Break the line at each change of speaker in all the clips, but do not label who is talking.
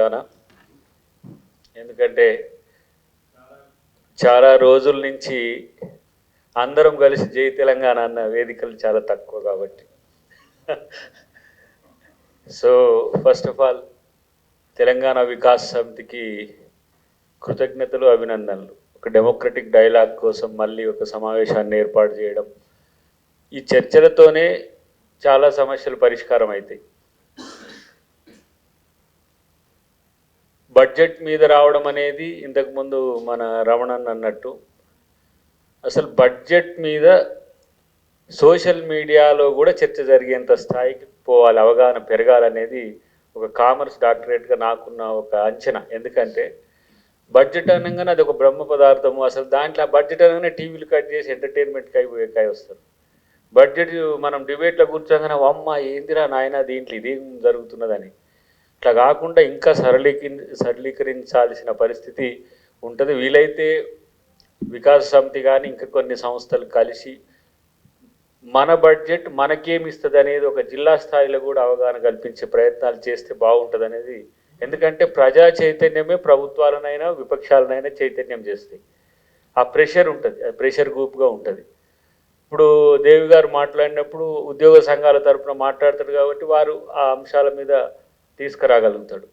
తెలంగాణ. ఎందుకంటే చాలా రోజుల నుంచి అందరం కలిసి జై తెలంగాణ అన్న వేదికలు చాలా తక్కువ కాబట్టి so first of all Telangana Vikas సమితికి కృతజ్ఞతలు, అభినందనలు. ఒక డెమోక్రటిక్ డైలాగ్ కోసం మళ్ళీ ఒక సమావేశాన్ని ఏర్పాటు చేయడం, ఈ చర్చలతోనే చాలా సమస్యలు పరిష్కారం అవుతాయి. బడ్జెట్ మీద రావడం అనేది ఇంతకుముందు మన రమణన్ అన్నట్టు, అసలు బడ్జెట్ మీద సోషల్ మీడియాలో కూడా చర్చ జరిగేంత స్థాయికి పోవాలి, అవగాహన పెరగాలనేది ఒక కామర్స్ డాక్టరేట్గా నాకున్న ఒక అంచనా. ఎందుకంటే బడ్జెట్ అనగానే అది ఒక బ్రహ్మ పదార్థము, అసలు దాంట్లో బడ్జెట్ అనగానే టీవీలు కట్ చేసి ఎంటర్టైన్మెంట్కి అయిపోయి వస్తారు. బడ్జెట్ మనం డిబేట్లో కూర్చోగానే అమ్మ ఏందిరా నాయన దీంట్లో ఇదేం జరుగుతున్నదని, ఇట్లా కాకుండా ఇంకా సరళీకరించాల్సిన పరిస్థితి ఉంటుంది. వీలైతే వికాస్ సమితి కానీ ఇంకా కొన్ని సంస్థలు కలిసి మన బడ్జెట్ మనకేమి ఇస్తుంది అనేది ఒక జిల్లా స్థాయిలో కూడా అవగాహన కల్పించే ప్రయత్నాలు చేస్తే బాగుంటుంది అనేది. ఎందుకంటే ప్రజా చైతన్యమే ప్రభుత్వాలనైనా విపక్షాలనైనా చైతన్యం చేస్తాయి. ఆ ప్రెషర్ ఉంటుంది, ఆ ప్రెషర్ గ్రూప్గా ఉంటుంది. ఇప్పుడు దేవి గారు మాట్లాడినప్పుడు ఉద్యోగ సంఘాల తరఫున మాట్లాడతాడు కాబట్టి వారు ఆ అంశాల మీద తీసుకురాగలుగుతాడు.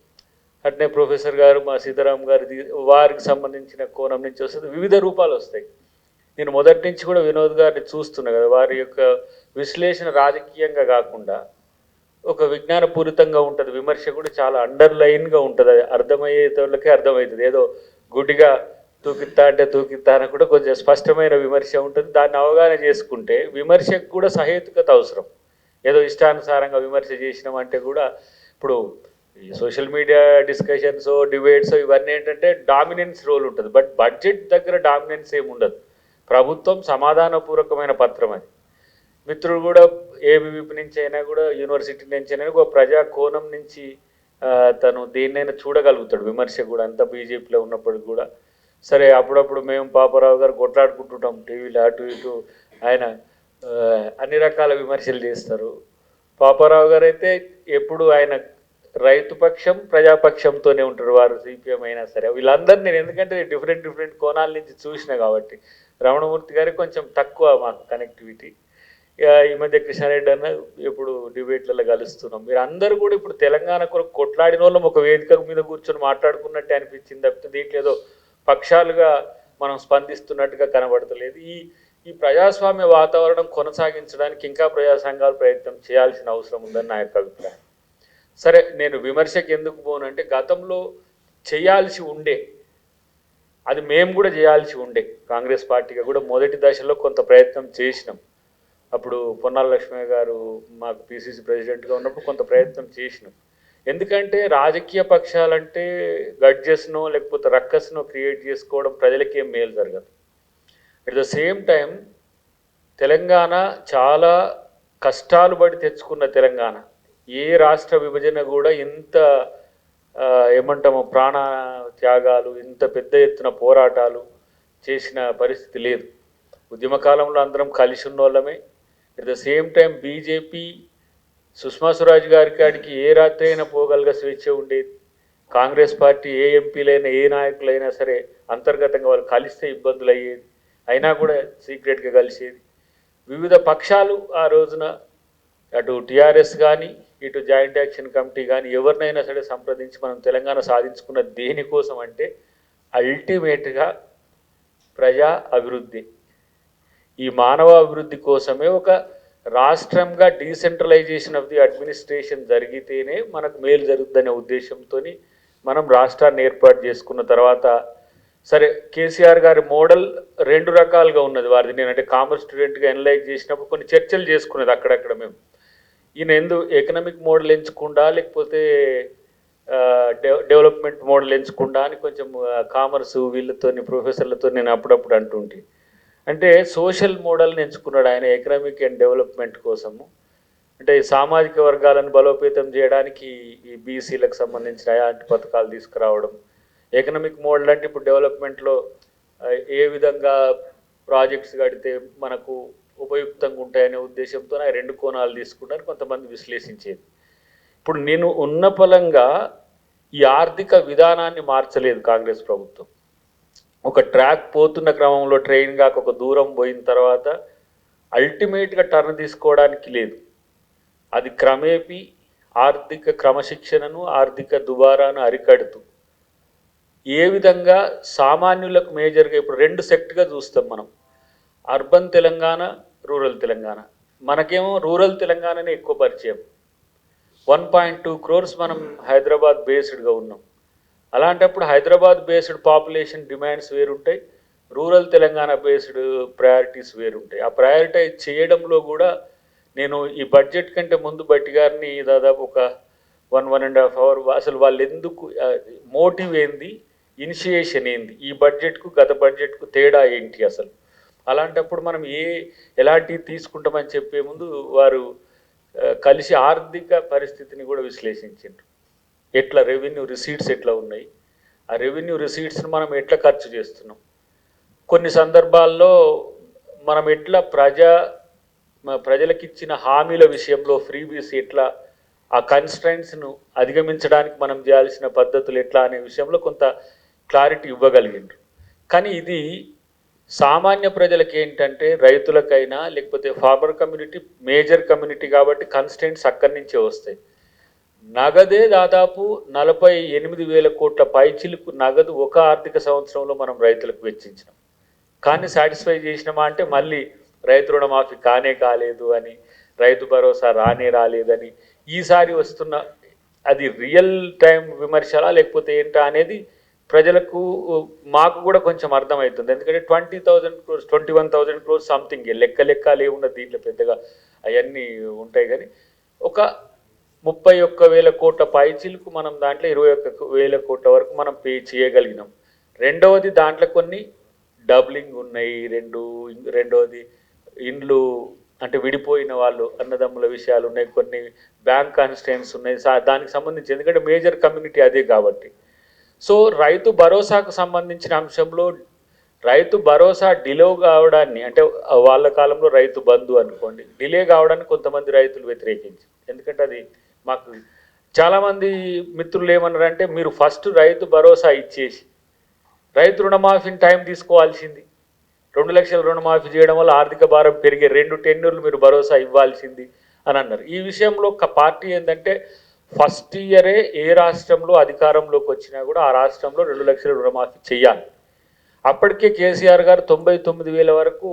అట్నే ప్రొఫెసర్ గారు మా సీతారాం గారు వారికి సంబంధించిన కోణం నుంచి వస్తుంది, వివిధ రూపాలు వస్తాయి. నేను మొదటి నుంచి కూడా వినోద్ గారిని చూస్తున్నా కదా, వారి యొక్క విశ్లేషణ రాజకీయంగా కాకుండా ఒక విజ్ఞానపూరితంగా ఉంటుంది. విమర్శ కూడా చాలా అండర్లైన్గా ఉంటుంది, అది అర్థమయ్యేటోళ్ళకే అర్థమవుతుంది. ఏదో గుడ్డిగా తూకిత్తా అంటే తూకిత్తా అని కూడా కొంచెం స్పష్టమైన విమర్శ ఉంటుంది. దాన్ని అవగాహన చేసుకుంటే విమర్శకు కూడా సహేతుకత అవసరం. ఏదో ఇష్టానుసారంగా విమర్శ చేసినామంటే కూడా, ఇప్పుడు ఈ సోషల్ మీడియా డిస్కషన్స్ డిబేట్స్ ఇవన్నీ ఏంటంటే డామినెన్స్ రోల్ ఉంటుంది. బట్ బడ్జెట్ దగ్గర డామినెన్స్ ఏమి ఉండదు. ప్రభుత్వం సమాధానపూర్వకమైన పత్రం అది. మిత్రుడు కూడా ఏబీవీపీ నుంచి అయినా కూడా యూనివర్సిటీ నుంచి అయినా ఒక ప్రజా కోణం నుంచి తను దేన్నైనా చూడగలుగుతాడు. విమర్శ కూడా అంతా బీజేపీలో ఉన్నప్పటికి కూడా సరే, అప్పుడప్పుడు మేము పాపారావు గారు కొట్లాడుకుంటుంటాం టీవీలో అటు ఇటు, ఆయన అన్ని రకాల విమర్శలు చేస్తారు. పాపారావు గారు అయితే ఎప్పుడు ఆయన రైతు పక్షం ప్రజాపక్షంతోనే ఉంటారు. వారు సిపిఎం అయినా సరే వీళ్ళందరూ నేను ఎందుకంటే డిఫరెంట్ కోణాల నుంచి చూసిన కాబట్టి. రమణమూర్తి గారికి కొంచెం తక్కువ మాకు కనెక్టివిటీ. ఈ మధ్య కృష్ణారెడ్డి అన్న ఎప్పుడు డిబేట్లలో కలుస్తున్నాం. మీరు అందరూ కూడా ఇప్పుడు తెలంగాణ కొరకు కొట్లాడిన వాళ్ళం ఒక వేదిక మీద కూర్చొని మాట్లాడుకున్నట్టే అనిపించింది తప్పితే దీంట్లో ఏదో పక్షాలుగా మనం స్పందిస్తున్నట్టుగా కనబడతలేదు. ఈ ప్రజాస్వామ్య వాతావరణం కొనసాగించడానికి ఇంకా ప్రజా సంఘాలు ప్రయత్నం చేయాల్సిన అవసరం ఉందని నా యొక్క అభిప్రాయం. సరే, నేను విమర్శకు ఎందుకు పోనంటే గతంలో చేయాల్సి ఉండే, అది మేము కూడా చేయాల్సి ఉండే. కాంగ్రెస్ పార్టీగా కూడా మొదటి దశలో కొంత ప్రయత్నం చేసినాం. అప్పుడు పొన్నాల లక్ష్మయ్య గారు మాకు పిసిసి ప్రెసిడెంట్గా ఉన్నప్పుడు కొంత ప్రయత్నం చేసినాం. ఎందుకంటే రాజకీయ పక్షాలంటే గడ్జెస్నో లేకపోతే రక్కస్నో క్రియేట్ చేసుకోవడం ప్రజలకి ఏం మేలు జరగదు. At the same time Telangana చాలా కష్టాలు పడి తెచ్చుకున్న తెలంగాణ. ఏ రాష్ట్ర విభజన కూడా ఇంత ఏమంటాము ప్రాణ త్యాగాలు, ఇంత పెద్ద ఎత్తున పోరాటాలు చేసిన పరిస్థితి లేదు. ఉద్యమ కాలంలో అందరం కలిసి ఉన్న వాళ్ళమే. At the same time BJP Sushma Swaraj గారి కాడికి ఏ రాత్రి అయినా పోగలగా స్వేచ్ఛ ఉండేది. కాంగ్రెస్ పార్టీ ఏ ఎంపీలైనా ఏ నాయకులైనా సరే అంతర్గతంగా వాళ్ళు కలిస్తే ఇబ్బందులు అయ్యేది, అయినా కూడా సీక్రెట్గా కలిసేది. వివిధ పక్షాలు ఆ రోజున అటు టీఆర్ఎస్ కానీ ఇటు జాయింట్ యాక్షన్ కమిటీ కానీ ఎవరినైనా సరే సంప్రదించి మనం తెలంగాణ సాధించుకున్న దేనికోసం అంటే అల్టిమేట్గా ప్రజా అభివృద్ధి, ఈ మానవ అభివృద్ధి కోసమే. ఒక రాష్ట్రంగా డీసెంట్రలైజేషన్ ఆఫ్ ది అడ్మినిస్ట్రేషన్ జరిగితేనే మనకు మేలు జరుగుతుందనే ఉద్దేశంతో మనం రాష్ట్రాన్ని ఏర్పాటు చేసుకున్న తర్వాత సరే, కేసీఆర్ గారి మోడల్ రెండు రకాలుగా ఉన్నది వారిది. నేనంటే కామర్స్ స్టూడెంట్గా ఎనలైజ్ చేసినప్పుడు కొన్ని చర్చలు చేసుకునేది అక్కడక్కడ. మేము ఈయన ఎకనామిక్ మోడల్ ఎంచుకుండా లేకపోతే డెవలప్మెంట్ మోడల్ ఎంచుకుండా అని కొంచెం కామర్స్ వీళ్ళతో ప్రొఫెసర్లతో నేను అప్పుడప్పుడు అంటుంటే, అంటే సోషల్ మోడల్ని ఎంచుకున్నాడు ఆయన ఎకనామిక్ అండ్ డెవలప్మెంట్ కోసము. అంటే సామాజిక వర్గాలను బలోపేతం చేయడానికి ఈ బీసీలకు సంబంధించిన అలాంటి పథకాలు తీసుకురావడం. ఎకనామిక్ మోడల్ అంటే ఇప్పుడు డెవలప్మెంట్లో ఏ విధంగా ప్రాజెక్ట్స్ కడితే మనకు ఉపయుక్తంగా ఉంటాయనే ఉద్దేశంతో ఆ రెండు కోణాలు తీసుకుంటారు కొంతమంది విశ్లేషించేది. ఇప్పుడు నేను ఉన్న పలంగా ఈ ఆర్థిక విధానాన్ని మార్చలేదు కాంగ్రెస్ ప్రభుత్వం. ఒక ట్రాక్ పోతున్న క్రమంలో ట్రైన్ కాక ఒక దూరం పోయిన తర్వాత అల్టిమేట్గా టర్న్ తీసుకోవడానికి లేదు. అది క్రమేపీ ఆర్థిక క్రమశిక్షణను, ఆర్థిక దుబారాను అరికడుతూ ఏ విధంగా సామాన్యులకు మేజర్గా ఇప్పుడు 2 సెక్ట్గా చూస్తాం మనం, అర్బన్ తెలంగాణ, రూరల్ తెలంగాణ. మనకేమో రూరల్ తెలంగాణనే ఎక్కువ పరిచయం. 1.2 crores మనం హైదరాబాద్ బేస్డ్గా ఉన్నాం. అలాంటప్పుడు హైదరాబాద్ బేస్డ్ పాపులేషన్ డిమాండ్స్ వేరుంటాయి, రూరల్ తెలంగాణ బేస్డ్ ప్రయారిటీస్ వేరుంటాయి. ఆ ప్రయారిటైజ్ చేయడంలో కూడా నేను ఈ బడ్జెట్ కంటే ముందు బట్టి గారిని దాదాపు ఒక 1.5 hours అసలు వాళ్ళు ఎందుకు, మోటివ్ ఏంది, ఇనిషియేషన్ ఏంది, ఈ బడ్జెట్కు గత బడ్జెట్కు తేడా ఏంటి అసలు. అలాంటప్పుడు మనం ఎలాంటివి తీసుకుంటామని చెప్పే ముందు వారు కలిసి ఆర్థిక పరిస్థితిని కూడా విశ్లేషించారు. ఎట్లా రెవెన్యూ రిసీట్స్ ఎట్లా ఉన్నాయి, ఆ రెవెన్యూ రిసీట్స్ని మనం ఎట్లా ఖర్చు చేస్తున్నాం, కొన్ని సందర్భాల్లో మనం ఎట్లా ప్రజలకు ఇచ్చిన హామీల విషయంలో ఫ్రీబీస్ ఎట్లా, ఆ కన్స్ట్రైంట్స్ను అధిగమించడానికి మనం చేయాల్సిన పద్ధతులు ఎట్లా అనే విషయంలో కొంత క్లారిటీ ఇవ్వగలిగిండ్రు. కానీ ఇది సామాన్య ప్రజలకి ఏంటంటే, రైతులకైనా లేకపోతే ఫార్మర్ కమ్యూనిటీ మేజర్ కమ్యూనిటీ కాబట్టి కన్స్ట్రైంట్స్ అక్కడి నుంచే వస్తాయి. నగదే దాదాపు 48,000 కోట్ల పైచిలుకు నగదు ఒక ఆర్థిక సంవత్సరంలో మనం రైతులకు వెచ్చించినాం. కానీ సాటిస్ఫై చేసినామా అంటే మళ్ళీ రైతు రుణమాఫీ కాలేదు అని, రైతు భరోసా రాలేదని, ఈసారి వస్తున్న అది రియల్ టైం విమర్శలా లేకపోతే ఏంటా అనేది ప్రజలకు మాకు కూడా కొంచెం అర్థమవుతుంది. ఎందుకంటే 20,000 crores 21,000 crores సంథింగ్ లెక్కలు ఏమున్నది దీంట్లో పెద్దగా అవన్నీ ఉంటాయి. కానీ ఒక 31,000 కోట్ల పైచిలకు మనం దాంట్లో 21,000 కోట్ల వరకు మనం పే చేయగలిగినాం. రెండవది దాంట్లో కొన్ని డబ్లింగ్ ఉన్నాయి, రెండవది ఇండ్లు అంటే విడిపోయిన వాళ్ళు అన్నదమ్ముల విషయాలు ఉన్నాయి, కొన్ని బ్యాంక్ కాన్స్టెన్స్ ఉన్నాయి దానికి సంబంధించి, ఎందుకంటే మేజర్ కమ్యూనిటీ అదే కాబట్టి. సో రైతు భరోసాకు సంబంధించిన అంశంలో రైతు భరోసా డిలే కావడాన్ని, అంటే వాళ్ళ కాలంలో రైతు బంధు అనుకోండి, డిలే కావడాన్ని కొంతమంది రైతులు వ్యతిరేకించారు. ఎందుకంటే అది మాకు చాలామంది మిత్రులు ఏమన్నారంటే, మీరు ఫస్ట్ రైతు భరోసా ఇచ్చేసి రైతు రుణమాఫీని టైం తీసుకోవాల్సింది, 2 లక్షల రుణమాఫీ చేయడం వల్ల ఆర్థిక భారం పెరిగే 2 టెన్యూర్లు మీరు భరోసా ఇవ్వాల్సింది అని అన్నారు. ఈ విషయంలో ఒక పార్టీ ఏంటంటే, ఫస్ట్ ఇయరే ఏ రాష్ట్రంలో అధికారంలోకి వచ్చినా కూడా ఆ రాష్ట్రంలో 2 లక్షల రుణమాఫీ చేయాలి. అప్పటికే కేసీఆర్ గారు 99,000 వరకు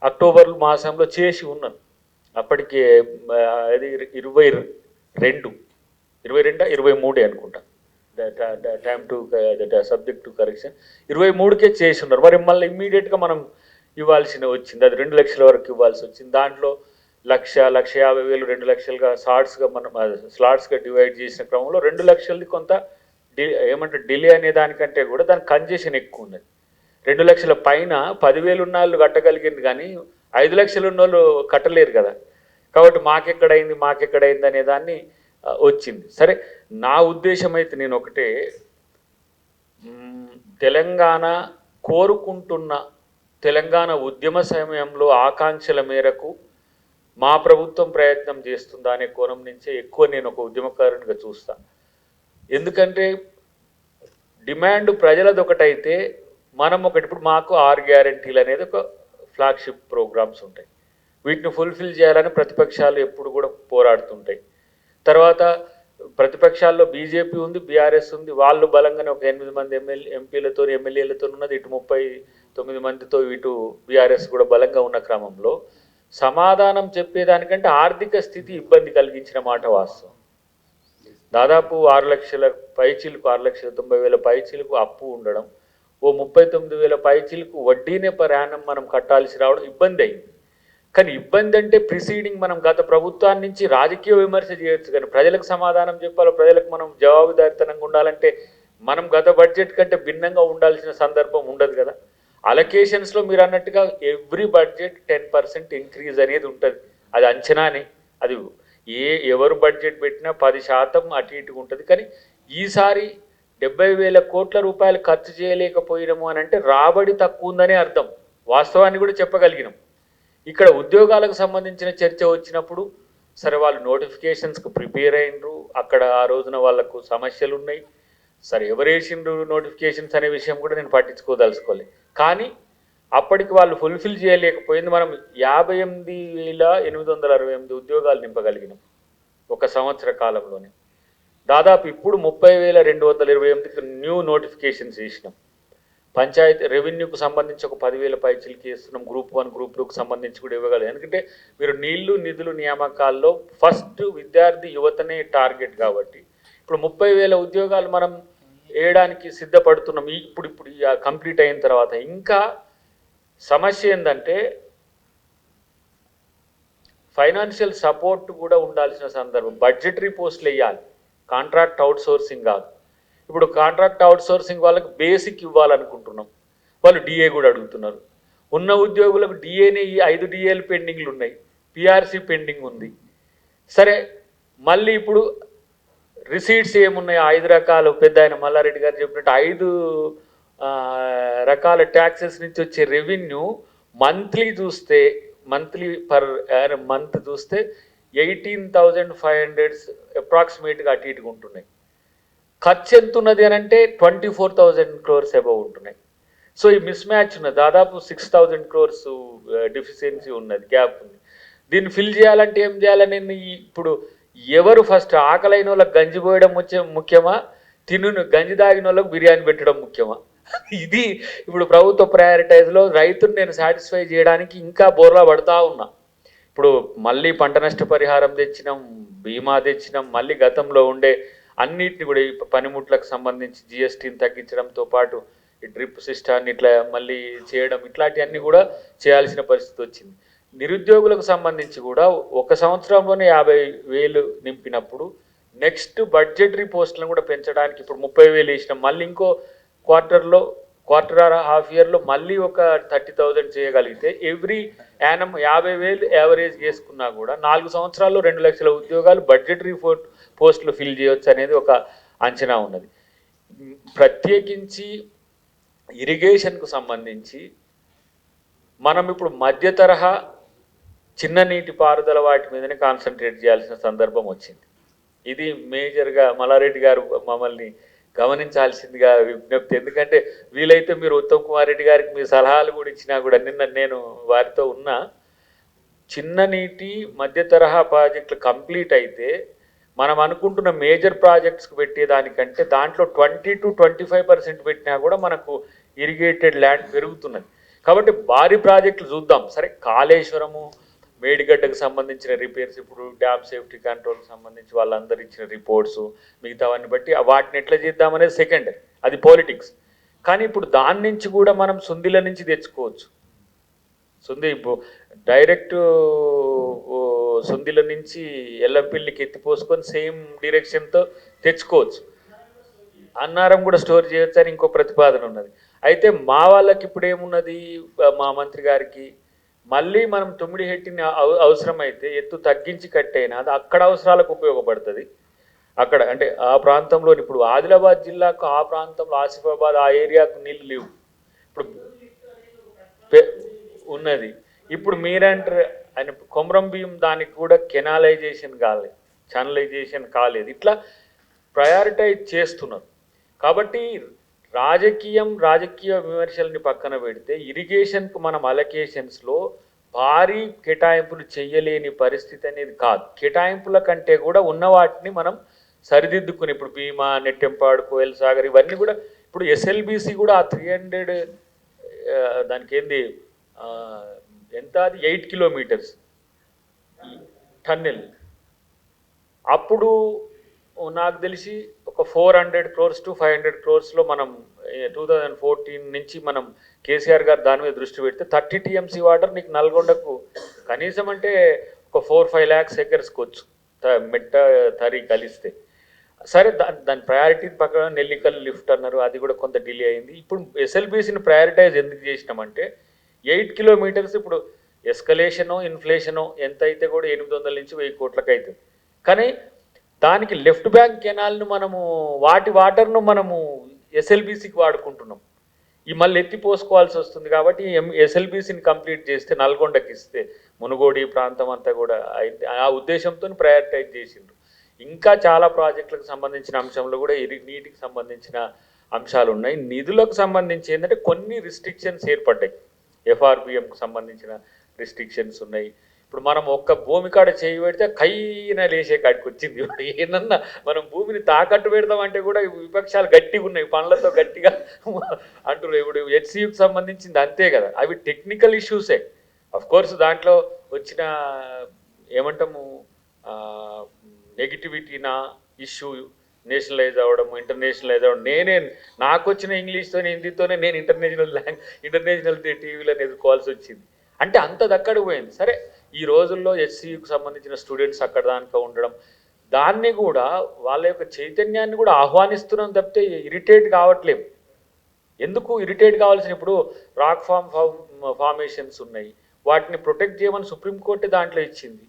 అక్టోబర్ మాసంలో చేసి ఉన్నారు. అప్పటికే అది 23 అనుకుంటా, time to subject to correction, 23కే చేసి ఉన్నారు. మరి మళ్ళీ ఇమ్మీడియట్గా మనం ఇవ్వాల్సిన వచ్చింది, అది 2 లక్షల వరకు ఇవ్వాల్సి వచ్చింది. దాంట్లో 1,50,000 2 లక్షలుగా స్లాట్స్గా డివైడ్ చేసిన క్రమంలో 2 లక్షలది కొంత డిలే అనే దానికంటే కూడా దాని కంజెషన్ ఎక్కువ ఉన్నది. 2 లక్షల పైన 10,000 ఉన్న వాళ్ళు కట్టగలిగింది, కానీ 5 లక్షలు ఉన్న వాళ్ళు కట్టలేరు కదా. కాబట్టి మాకెక్కడైంది అనే దాన్ని వచ్చింది. సరే, నా ఉద్దేశం అయితే నేను ఒకటే, తెలంగాణ కోరుకుంటున్న తెలంగాణ ఉద్యమ సమయంలో ఆకాంక్షల మేరకు మా ప్రభుత్వం ప్రయత్నం చేస్తుందా అనే కోణం నుంచే ఎక్కువ నేను ఒక ఉద్యమకారునిగా చూస్తాను. ఎందుకంటే డిమాండ్ ప్రజలది ఒకటైతే మనం ఒకటి, ఇప్పుడు మాకు 6 గ్యారంటీలు అనేది ఒక ఫ్లాగ్షిప్ ప్రోగ్రామ్స్ ఉంటాయి, వీటిని ఫుల్ఫిల్ చేయాలని ప్రతిపక్షాలు ఎప్పుడు కూడా పోరాడుతుంటాయి. తర్వాత ప్రతిపక్షాల్లో బీజేపీ ఉంది, బీఆర్ఎస్ ఉంది, వాళ్ళు బలంగానే ఒక 8 మంది ఎంపీలతో ఎమ్మెల్యేలతో ఉన్నది, ఇటు 39 మందితో ఇటు బీఆర్ఎస్ కూడా బలంగా ఉన్న క్రమంలో సమాధానం చెప్పేదానికంటే ఆర్థిక స్థితి ఇబ్బంది కలిగించిన మాట వాస్తవం. దాదాపు 6,90,000 పైచీలకు అప్పు ఉండడం, ఓ 39,000 పైచీలకు వడ్డీనే ప్రయాణం మనం కట్టాల్సి రావడం ఇబ్బంది అయింది. కానీ ఇబ్బంది అంటే ప్రిసీడింగ్ మనం గత ప్రభుత్వాన్ని నుంచి రాజకీయ విమర్శ చేయొచ్చు, కానీ ప్రజలకు సమాధానం చెప్పాలి, ప్రజలకు మనం జవాబుదారితనంగా ఉండాలంటే మనం గత బడ్జెట్ కంటే భిన్నంగా ఉండాల్సిన సందర్భం ఉండదు కదా. అలొకేషన్స్లో మీరు అన్నట్టుగా ఎవ్రీ బడ్జెట్ 10% ఇంక్రీజ్ అనేది ఉంటుంది, అది అంచనానే. అది ఎవరు బడ్జెట్ పెట్టినా 10% అటు ఇటుగా ఉంటుంది. కానీ ఈసారి 70,000 కోట్ల రూపాయలు ఖర్చు చేయలేకపోయినాము అని అంటే రాబడి తక్కువ ఉందనే అర్థం. వాస్తవాన్ని కూడా చెప్పగలిగినాం. ఇక్కడ ఉద్యోగాలకు సంబంధించిన చర్చ వచ్చినప్పుడు సరే వాళ్ళు నోటిఫికేషన్స్కి ప్రిపేర్ అయినరు, అక్కడ ఆ రోజున వాళ్ళకు సమస్యలు ఉన్నాయి, సరే ఎవరేసిండ్రు నోటిఫికేషన్స్ అనే విషయం కూడా నేను పట్టించుకోదలుచుకోలే. కానీ అప్పటికి వాళ్ళు ఫుల్ఫిల్ చేయలేకపోయింది. మనం 58,868 ఉద్యోగాలు నింపగలిగినాం ఒక సంవత్సర కాలంలోనే. దాదాపు ఇప్పుడు 30,228కి న్యూ నోటిఫికేషన్స్ ఇచ్చినాం. పంచాయతీ రెవెన్యూకు సంబంధించి ఒక 10,000 పైచీలకి ఇస్తున్నాం. గ్రూప్ 1 గ్రూప్ 2కు సంబంధించి కూడా ఇవ్వగలరు. ఎందుకంటే మీరు నీళ్లు నిధులు నియామకాల్లో ఫస్ట్ విద్యార్థి యువతనే టార్గెట్ కాబట్టి ఇప్పుడు 30,000 ఉద్యోగాలు మనం వేయడానికి సిద్ధపడుతున్నాం. ఇప్పుడు కంప్లీట్ అయిన తర్వాత ఇంకా సమస్య ఏంటంటే ఫైనాన్షియల్ సపోర్ట్ కూడా ఉండాల్సిన సందర్భం. బడ్జెటరీ పోస్టులు వేయాలి, కాంట్రాక్ట్ అవుట్ సోర్సింగ్ కాదు. ఇప్పుడు కాంట్రాక్ట్ అవుట్ సోర్సింగ్ వాళ్ళకి బేసిక్ ఇవ్వాలనుకుంటున్నాం, వాళ్ళు డిఏ కూడా అడుగుతున్నారు. ఉన్న ఉద్యోగులకు డిఏనే 5 డిఏలు పెండింగ్లు ఉన్నాయి, పిఆర్సీ పెండింగ్ ఉంది. సరే మళ్ళీ ఇప్పుడు రిసీట్స్ ఏమున్నాయి? 5 రకాలు పెద్ద ఆయన మల్లారెడ్డి గారు చెప్పినట్టు 5 రకాల ట్యాక్సెస్ నుంచి వచ్చే రెవెన్యూ మంత్లీ పర్ మంత్ చూస్తే 18,500 అప్రాక్సిమేట్గా అటు ఇటుగా ఉంటున్నాయి. ఖర్చు ఎంత ఉన్నది అని అంటే 24,000 crores అబౌవ్ ఉంటున్నాయి. సో ఈ మిస్ మ్యాచ్ ఉన్నది. దాదాపు 6,000 crores డిఫిషియన్సీ ఉన్నది, గ్యాప్ ఉంది. దీన్ని ఫిల్ చేయాలంటే ఏం చేయాలని ఇప్పుడు ఎవరు ఫస్ట్ ఆకలైన వాళ్ళకి గంజి పోయడం ముఖ్యమా, గంజి దాగిన వాళ్ళకి బిర్యానీ పెట్టడం ముఖ్యమా? ఇది ఇప్పుడు ప్రభుత్వ ప్రయారిటైజ్లో రైతును నేను సాటిస్ఫై చేయడానికి ఇంకా బోర్లా పడుతూ ఉన్నా. ఇప్పుడు మళ్ళీ పంట నష్ట పరిహారం తెచ్చినాం, బీమా తెచ్చినాం, మళ్ళీ గతంలో ఉండే అన్నిటిని కూడా ఈ పనిముట్లకు సంబంధించి జిఎస్టీని తగ్గించడంతో పాటు ఈ డ్రిప్ సిస్టాన్ని ఇట్లా మళ్ళీ చేయడం, ఇట్లాంటివన్నీ కూడా చేయాల్సిన పరిస్థితి వచ్చింది. నిరుద్యోగులకు సంబంధించి కూడా ఒక సంవత్సరంలోనే 50,000 నింపినప్పుడు నెక్స్ట్ బడ్జెటరీ పోస్టులను కూడా పెంచడానికి ఇప్పుడు 30,000 వేసినాం. మళ్ళీ ఇంకో క్వార్టర్ ఆర్ హాఫ్ ఇయర్లో మళ్ళీ ఒక 30,000 చేయగలిగితే ఎవ్రీ యానం 50,000 యావరేజ్ చేసుకున్నా కూడా 4 సంవత్సరాల్లో 2 లక్షల ఉద్యోగాలు బడ్జెటరీ పోస్టులు ఫిల్ చేయొచ్చు అనేది ఒక అంచనా ఉన్నది. ప్రత్యేకించి ఇరిగేషన్కు సంబంధించి మనం ఇప్పుడు మధ్య తరహా చిన్న నీటి పారుదల వాటి మీదనే కాన్సన్ట్రేట్ చేయాల్సిన సందర్భం వచ్చింది. ఇది మేజర్గా మల్లారెడ్డి గారు మమ్మల్ని గమనించాల్సిందిగా విజ్ఞప్తి. ఎందుకంటే వీలైతే మీరు ఉత్తమ్ కుమార్ రెడ్డి గారికి మీ సలహాలు కూడా ఇచ్చినా కూడా నిన్న నేను వారితో ఉన్నా, చిన్న నీటి మధ్య తరహా ప్రాజెక్టులు కంప్లీట్ అయితే మనం అనుకుంటున్న మేజర్ ప్రాజెక్ట్స్కి పెట్టేదానికంటే దాంట్లో 20 to 25% పెట్టినా కూడా మనకు ఇరిగేటెడ్ ల్యాండ్ పెరుగుతున్నది. కాబట్టి భారీ ప్రాజెక్టులు చూద్దాం. సరే కాళేశ్వరము, మేడిగడ్డకు సంబంధించిన రిపేర్స్, ఇప్పుడు డ్యామ్ సేఫ్టీ కంట్రోల్కి సంబంధించి వాళ్ళందరూ ఇచ్చిన రిపోర్ట్స్ మిగతావన్నీ బట్టి వాటిని ఎట్లా చేద్దామనేది సెకండరీ, అది పాలిటిక్స్. కానీ ఇప్పుడు దాని నుంచి కూడా మనం సుందిల నుంచి తెచ్చుకోవచ్చు. ఇప్పుడు డైరెక్ట్ సుందిల నుంచి ఎల్లంపల్లికి ఎత్తిపోసుకొని సేమ్ డైరెక్షన్తో తెచ్చుకోవచ్చు. అన్నారం కూడా స్టోర్ చేయొచ్చు అని ఇంకో ప్రతిపాదన ఉన్నది. అయితే మా వాళ్ళకి ఇప్పుడు ఏమున్నది, మా మంత్రి గారికి మళ్ళీ మనం తుమ్మిడిహెట్టిని అవసరమైతే ఎత్తు తగ్గించి కట్టైనా అది అక్కడ అవసరాలకు ఉపయోగపడుతుంది. అక్కడ అంటే ఆ ప్రాంతంలో ఇప్పుడు ఆదిలాబాద్ జిల్లాకు ఆ ప్రాంతంలో ఆసిఫాబాద్ ఆ ఏరియాకు నీళ్ళు లేవు, ఇప్పుడు ఉన్నది. ఇప్పుడు మీరంటారు ఆయన కొమరం భీం దానికి కూడా కెనాలైజేషన్ కాలేదు, ఛానలైజేషన్ కాలేదు. ఇట్లా ప్రయారిటైజ్ చేస్తున్నారు. కాబట్టి రాజకీయ విమర్శల్ని పక్కన పెడితే ఇరిగేషన్కు మనం అలొకేషన్స్లో భారీ కేటాయింపులు చేయలేని పరిస్థితి అనేది కాదు. కేటాయింపుల కంటే కూడా ఉన్న వాటిని మనం సరిదిద్దుకుని ఇప్పుడు భీమా, నెట్టెంపాడు, కోయల్ సాగర్ ఇవన్నీ కూడా ఇప్పుడు ఎస్ఎల్బిసి కూడా ఆ 300 దానికి ఏంది ఎంత, అది 8 kilometers టన్నెల్. అప్పుడు నాకు తెలిసి ఒక 400 crores to 500 crores మనం 2014 నుంచి మనం కేసీఆర్ గారు దాని మీద దృష్టి పెడితే 30 TMC వాటర్ నీకు నల్గొండకు కనీసం అంటే ఒక 4-5 lakhs acres వచ్చు మెట్ట తరి కలిస్తే. సరే దాని ప్రయారిటీ పక్కన నెల్లికల్ లిఫ్ట్ అన్నారు, అది కూడా కొంత డిలే అయింది. ఇప్పుడు ఎస్ఎల్బిసిని ప్రయారిటైజ్ ఎందుకు చేసినామంటే 8 kilometers ఇప్పుడు ఎస్కలేషను ఇన్ఫ్లేషను ఎంత అయితే కూడా 800 నుంచి 1000 కోట్లకు అవుతుంది. కానీ దానికి లెఫ్ట్ బ్యాంక్ కెనాల్ను మనము వాటర్ను మనము ఎస్ఎల్బిసికి వాడుకుంటున్నాం. ఈ మళ్ళీ ఎత్తిపోసుకోవాల్సి వస్తుంది. కాబట్టి ఎస్ఎల్బిసిని కంప్లీట్ చేస్తే నల్గొండకి ఇస్తే మునుగోడి ప్రాంతం అంతా కూడా అయితే ఆ ఉద్దేశంతో ప్రయారిటైజ్ చేసిండ్రు. ఇంకా చాలా ప్రాజెక్టులకు సంబంధించిన అంశంలో కూడా నీటికి సంబంధించిన అంశాలు ఉన్నాయి. నిధులకు సంబంధించి ఏంటంటే కొన్ని రిస్ట్రిక్షన్స్ ఏర్పడ్డాయి. ఎఫ్ఆర్బిఎంకు సంబంధించిన రిస్ట్రిక్షన్స్ ఉన్నాయి. ఇప్పుడు మనం ఒక్క భూమి కాడ చేయి పెడితే కయ్యిన లేచే కాడికి వచ్చింది. ఏమన్నా మనం భూమిని తాకట్టు పెడదామంటే కూడా విపక్షాలు గట్టిగా ఉన్నాయి, పనులతో గట్టిగా అంటున్నారు. ఇప్పుడు హెచ్సియుకి సంబంధించింది అంతే కదా, అవి టెక్నికల్ ఇష్యూసే. కోర్స్ దాంట్లో వచ్చిన ఏమంటాము నెగిటివిటీనా ఇష్యూ నేషనలైజ్ అవ్వడం, ఇంటర్నేషనలైజ్ అవ్వడం. నాకు వచ్చిన ఇంగ్లీష్తోనే హిందీతోనే నేను ఇంటర్నేషనల్ టీవీలను ఎదుర్కోవాల్సి వచ్చింది. అంటే అంత దక్కడికి పోయింది. సరే, ఈ రోజుల్లో హెచ్సియుకి సంబంధించిన స్టూడెంట్స్ అక్కడ దానిక ఉండడం, దాన్ని కూడా వాళ్ళ యొక్క చైతన్యాన్ని కూడా ఆహ్వానిస్తున్నాం తప్పితే ఇరిటేట్ కావట్లేము. ఎందుకు ఇరిటేట్ కావాల్సిన, ఇప్పుడు రాక్ ఫార్మేషన్స్ ఉన్నాయి, వాటిని ప్రొటెక్ట్ చేయమని సుప్రీంకోర్టు దాంట్లో ఇచ్చింది.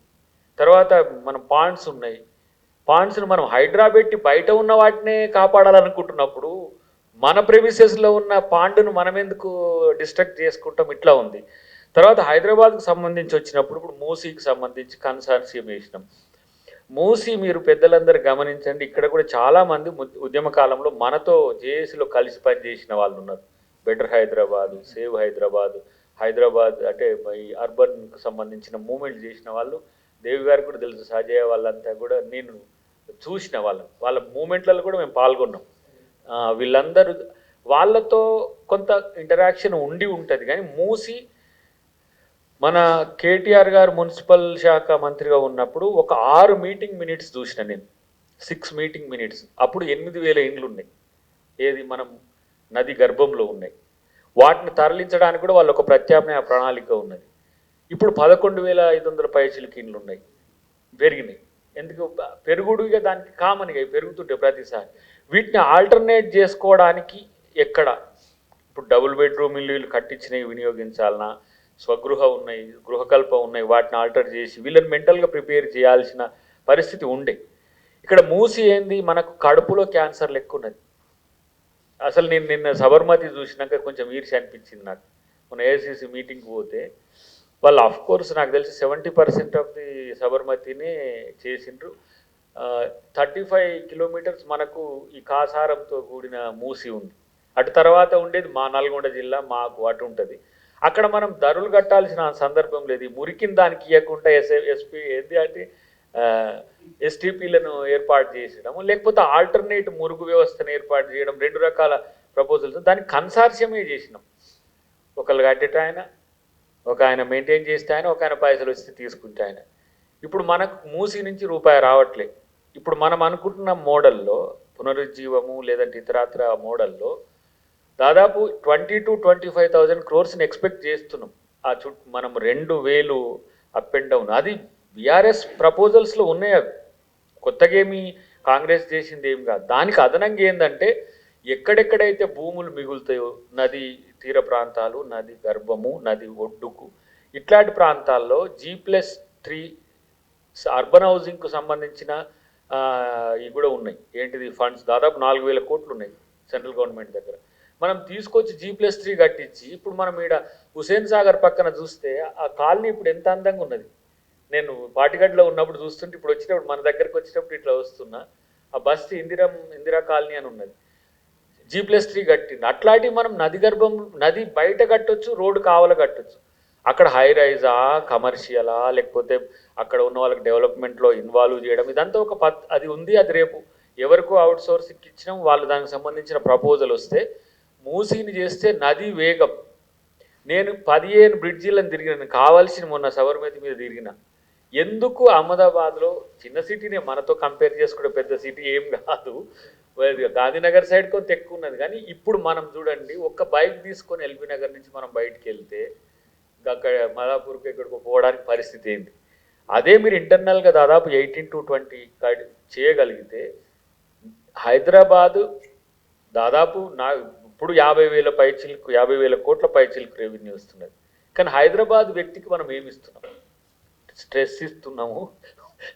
తర్వాత మన పాండ్స్ ఉన్నాయి, పాండ్స్ని మనం హైడ్రా పెట్టి బయట ఉన్న వాటినే కాపాడాలనుకుంటున్నప్పుడు మన ప్రెమిసెస్లో ఉన్న పాండును మనం ఎందుకు డిస్ట్రక్ట్ చేసుకుంటాం? ఇట్లా ఉంది. తర్వాత హైదరాబాద్కు సంబంధించి వచ్చినప్పుడు ఇప్పుడు మూసీకి సంబంధించి కన్సార్షియం వేసినాం. మూసీ మీరు పెద్దలందరూ గమనించండి, ఇక్కడ కూడా చాలామంది ఉద్యమ కాలంలో మనతో జేఏసీలో కలిసి పనిచేసిన వాళ్ళు ఉన్నారు. బెటర్ హైదరాబాదు, సేవ్ హైదరాబాదు, హైదరాబాద్ అంటే ఈ అర్బన్కు సంబంధించిన మూమెంట్ చేసిన వాళ్ళు దేవి గారికి కూడా తెలుసు, సజయ వాళ్ళంతా కూడా నేను చూసిన వాళ్ళ మూమెంట్లలో కూడా మేము పాల్గొన్నాం. వీళ్ళందరూ వాళ్ళతో కొంత ఇంటరాక్షన్ ఉండి ఉంటుంది. కానీ మూసి మన కేటీఆర్ గారు మున్సిపల్ శాఖ మంత్రిగా ఉన్నప్పుడు ఒక 6 మీటింగ్ మినిట్స్ చూసిన నేను, 6 మీటింగ్ మినిట్స్. అప్పుడు 8,000 ఇండ్లు ఉన్నాయి, ఏది మనం నది గర్భంలో ఉన్నాయి. వాటిని తరలించడానికి కూడా వాళ్ళు ఒక ప్రత్యామ్నాయ ప్రణాళిక ఉన్నది. ఇప్పుడు 11,500 పైచిలకి ఇండ్లు ఉన్నాయి, పెరిగినాయి. ఎందుకు పెరుగుడు? ఇక దానికి కామన్గా పెరుగుతుంటే ప్రతిసారి వీటిని ఆల్టర్నేట్ చేసుకోవడానికి ఎక్కడ ఇప్పుడు డబుల్ బెడ్రూమ్ ఇల్లు కట్టించినవి వినియోగించాలన్నా, స్వగృహ ఉన్నాయి, గృహకల్ప ఉన్నాయి, వాటిని ఆల్టర్ చేసి వీళ్ళని మెంటల్గా ప్రిపేర్ చేయాల్సిన పరిస్థితి ఉండే. ఇక్కడ మూసి ఏంది, మనకు కడుపులో క్యాన్సర్ లెక్క ఉన్నది. అసలు నేను నిన్న సబర్మతి చూసినాక కొంచెం ఈర్ష్య అనిపించింది నాకు. మన ఏఐసిసి మీటింగ్కి పోతే వాళ్ళు కోర్స్ నాకు తెలిసి 70% ఆఫ్ ది సబర్మతిని చేసిండ్రు. 35 కిలోమీటర్స్ మనకు ఈ కాసారంతో కూడిన మూసి ఉంది. అటు తర్వాత ఉండేది మా నల్గొండ జిల్లా, మాకు అటు ఉంటుంది. అక్కడ మనం ధరలు కట్టాల్సిన సందర్భం లేదు. మురికిన దానికి ఇవ్వకుండా ఎస్పీ ఏంటి అంటే ఎస్టీపీలను ఏర్పాటు చేసడము, లేకపోతే ఆల్టర్నేట్ మురుగు వ్యవస్థను ఏర్పాటు చేయడం, 2 రకాల ప్రపోజల్స్. దానికి కన్సార్షియమే చేసినాం. ఒకళ్ళు కట్టేట ఆయన, ఒక ఆయన మెయింటైన్ చేస్తే ఆయన, ఒక ఆయన పైసలు వస్తే తీసుకుంటే ఆయన. ఇప్పుడు మనకు మూసి నుంచి రూపాయి రావట్లే. ఇప్పుడు మనం అనుకుంటున్న మోడల్లో పునరుజ్జీవము లేదంటే ఇతరాత్ర మోడల్లో దాదాపు 20,000 to 25,000 crores ఎక్స్పెక్ట్ చేస్తున్నాం. మనం 2,000 అప్ అండ్ డౌన్. అది బీఆర్ఎస్ ప్రపోజల్స్లో ఉన్నాయి. అవి కొత్తగా ఏమి కాంగ్రెస్ చేసింది ఏం కాదు. దానికి అదనంగా ఏంటంటే ఎక్కడెక్కడైతే భూములు మిగులుతాయో, నది తీర ప్రాంతాలు, నది గర్భము, నది ఒడ్డుకు, ఇట్లాంటి ప్రాంతాల్లో G+3 అర్బన్ హౌసింగ్కు సంబంధించిన ఇవి కూడా ఉన్నాయి. ఏంటిది ఫండ్స్ దాదాపు 4,000 కోట్లు ఉన్నాయి సెంట్రల్ గవర్నమెంట్ దగ్గర. మనం తీసుకొచ్చి G+3 కట్టించి ఇప్పుడు మనం ఇక్కడ హుసేన్ సాగర్ పక్కన చూస్తే ఆ కాలనీ ఇప్పుడు ఎంత అందంగా ఉన్నది. నేను పాటిగడ్డలో ఉన్నప్పుడు చూస్తుంటే ఇప్పుడు వచ్చినప్పుడు మన దగ్గరకు వచ్చినప్పుడు ఇట్లా వస్తున్నా, ఆ బస్తీ ఇందిరా కాలనీ అని ఉన్నది, G+3 కట్టింది. అట్లాంటివి మనం నది గర్భం, నది బయట కట్టొచ్చు, రోడ్డు కావాల కట్టొచ్చు. అక్కడ హై రైజా, కమర్షియలా, లేకపోతే అక్కడ ఉన్న వాళ్ళకి డెవలప్మెంట్లో ఇన్వాల్వ్ చేయడం, ఇదంతా ఒక అది ఉంది. అది రేపు ఎవరికో అవుట్ సోర్సింగ్కి ఇచ్చినాం, వాళ్ళు దానికి సంబంధించిన ప్రపోజల్ వస్తే మూసీని చేస్తే నది వేగం. నేను 15 బ్రిడ్జీలను తిరిగిన, కావాల్సిన మొన్న సబర్మతి మీద తిరిగిన. ఎందుకు అహ్మదాబాద్లో చిన్న సిటీనే, మనతో కంపేర్ చేసుకుంటే పెద్ద సిటీ ఏం కాదు, గాంధీనగర్ సైడ్ కొంత ఎక్కువ ఉన్నది. కానీ ఇప్పుడు మనం చూడండి, ఒక్క బైక్ తీసుకొని ఎల్బీ నగర్ నుంచి మనం బయటికి వెళ్తే అక్కడ మలాపూర్కి ఎక్కడికి పోవడానికి పరిస్థితి ఏంటి? అదే మీరు ఇంటర్నల్గా దాదాపు 18 to 20 చేయగలిగితే హైదరాబాదు దాదాపు ఇప్పుడు 50,000 కోట్ల పైచిలకు రెవెన్యూ వస్తున్నది. కానీ హైదరాబాద్ వ్యక్తికి మనం ఏమి ఇస్తున్నాము? స్ట్రెస్ ఇస్తున్నాము,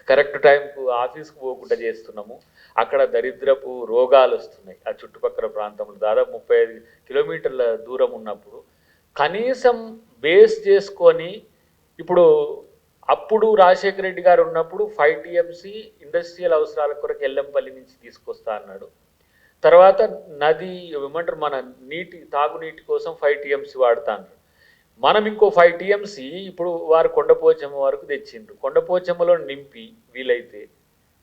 కరెక్ట్ టైంకు ఆఫీస్కి పోకుండా చేస్తున్నాము. అక్కడ దరిద్రపు రోగాలు వస్తున్నాయి. ఆ చుట్టుపక్కల ప్రాంతంలో దాదాపు 35 కిలోమీటర్ల దూరం ఉన్నప్పుడు కనీసం బేస్ చేసుకొని ఇప్పుడు అప్పుడు రాజశేఖర రెడ్డి గారు ఉన్నప్పుడు 5 టీఎంసీ ఇండస్ట్రియల్ అవసరాల కొరకు ఎల్లంపల్లి నుంచి తీసుకొస్తా అన్నాడు. తర్వాత నది ఏమంటారు మన తాగునీటి కోసం 5 టీఎంసీ వాడుతా అన్నాడు. మనం ఇంకో 5 టీఎంసీ ఇప్పుడు వారు కొండపోచమ్మ వరకు తెచ్చిండ్రు. కొండపోచమ్మలో నింపి వీలైతే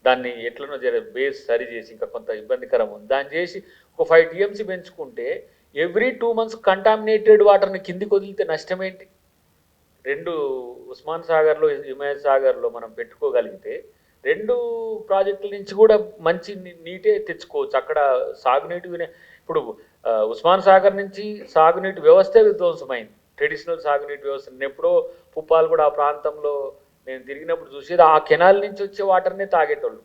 దాన్ని ఎట్లనో బేస్ సరి చేసి ఇంకా కొంత ఇబ్బందికరం ఉంది, దాన్ని చేసి ఒక 5 టీఎంసీ పెంచుకుంటే ఎవ్రీ 2 months కంటామినేటెడ్ వాటర్ని కిందికి వదిలితే నష్టం ఏంటి? 2 ఉస్మాన్ సాగర్లో హిమాయత్ సాగర్లో మనం పెట్టుకోగలిగితే 2 ప్రాజెక్టుల నుంచి కూడా మంచి నీటే తెచ్చుకోవచ్చు. అక్కడ సాగునీటి ఇప్పుడు ఉస్మాన్ సాగర్ నుంచి సాగునీటి వ్యవస్థ విధ్వంసమైంది. ట్రెడిషనల్ సాగునీటి వ్యవస్థ నేను ఎప్పుడో పుప్పాలు కూడా ఆ ప్రాంతంలో నేను తిరిగినప్పుడు చూసేది ఆ కెనాల్ నుంచి వచ్చే వాటర్నే తాగేటోళ్ళు.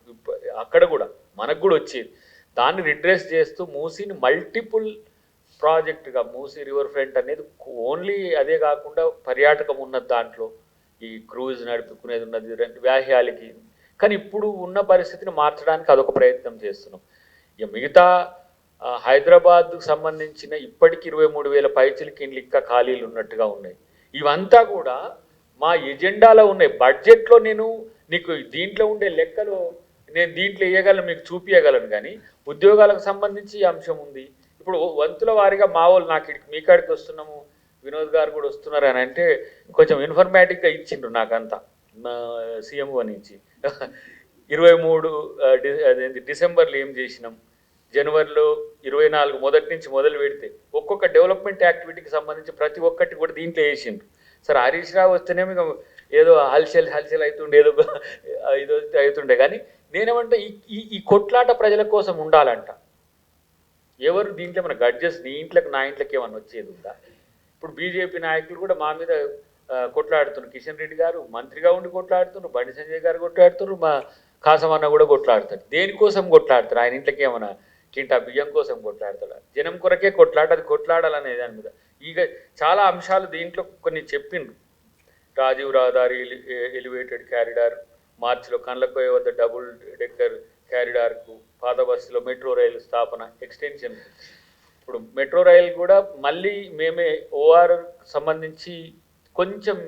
అక్కడ కూడా మనకు కూడా వచ్చేది. దాన్ని రిడ్రెస్ చేస్తూ మూసీని మల్టిపుల్ ప్రాజెక్టుగా మూసీ రివర్ ఫ్రంట్ అనేది ఓన్లీ అదే కాకుండా పర్యాటకం ఉన్నది, దాంట్లో ఈ క్రూజ్ నడుపుకునేది ఉన్నది వ్యాహ్యాలకి. కానీ ఇప్పుడు ఉన్న పరిస్థితిని మార్చడానికి అదొక ప్రయత్నం చేస్తున్నాం. ఇక మిగతా హైదరాబాద్కు సంబంధించిన ఇప్పటికి 23,000 పైచిలకి ఇండ్లు ఇంకా ఖాళీలు ఉన్నట్టుగా ఉన్నాయి. ఇవంతా కూడా మా ఎజెండాలో ఉన్నాయి. బడ్జెట్లో నేను నీకు దీంట్లో ఉండే లెక్కలు నేను దీంట్లో వేయగలను, మీకు చూపించగలను. కానీ ఉద్యోగాలకు సంబంధించి అంశం ఉంది. ఇప్పుడు వంతుల వారిగా మా వాళ్ళు నాకు మీ కాడికి వస్తున్నాము, వినోద్ గారు కూడా వస్తున్నారు అని అంటే కొంచెం ఇన్ఫర్మేటిక్గా ఇచ్చిండ్రు నాకంతా సీఎంఓ నుంచి. 23 డిసెంబర్లో ఏం చేసినాం, జనవరిలో 24 మొదటి నుంచి మొదలు పెడితే ఒక్కొక్క డెవలప్మెంట్ యాక్టివిటీకి సంబంధించి ప్రతి ఒక్కటి కూడా దీంట్లో వేసిండ్రు. సరే హరీష్ రావు వస్తేనేమో ఏదో హల్చల్ అవుతుండే, ఏదో ఇది అవుతుండే. కానీ నేనేమంటే ఈ కొట్లాట ప్రజల కోసం ఉండాలంట. ఎవరు దీంట్లో మన గడ్జెస్ నీ ఇంట్లోకి నా ఇంట్లోకి ఏమన్నా వచ్చేది ఉందా? ఇప్పుడు బీజేపీ నాయకులు కూడా మా మీద కొట్లాడుతున్నారు. కిషన్ రెడ్డి గారు మంత్రిగా ఉండి కొట్లాడుతున్నారు, బండి సంజయ్ గారు కొట్లాడుతున్నారు, మా కాసమన్న కూడా కొట్లాడుతారు. దేనికోసం కొట్లాడుతారు? ఆయన ఇంట్లోకి ఏమన్నా కింటా బియ్యం కోసం కొట్లాడతాడు? జనం కొరకే అది కొట్లాడాలనే దాని మీద ఇక చాలా అంశాలు దీంట్లో కొన్ని చెప్పిండ్రు. రాజీవ్ రహదారి ఎలివేటెడ్ క్యారిడార్, మార్చిలో కండ్లకోయ వద్ద డబుల్ డెక్కర్ క్యారిడార్కు, పాత బస్సులో మెట్రో రైలు స్థాపన, ఎక్స్టెన్షన్. ఇప్పుడు మెట్రో రైలు కూడా మళ్ళీ మేమే ఓఆర్ సంబంధించి కొంచెం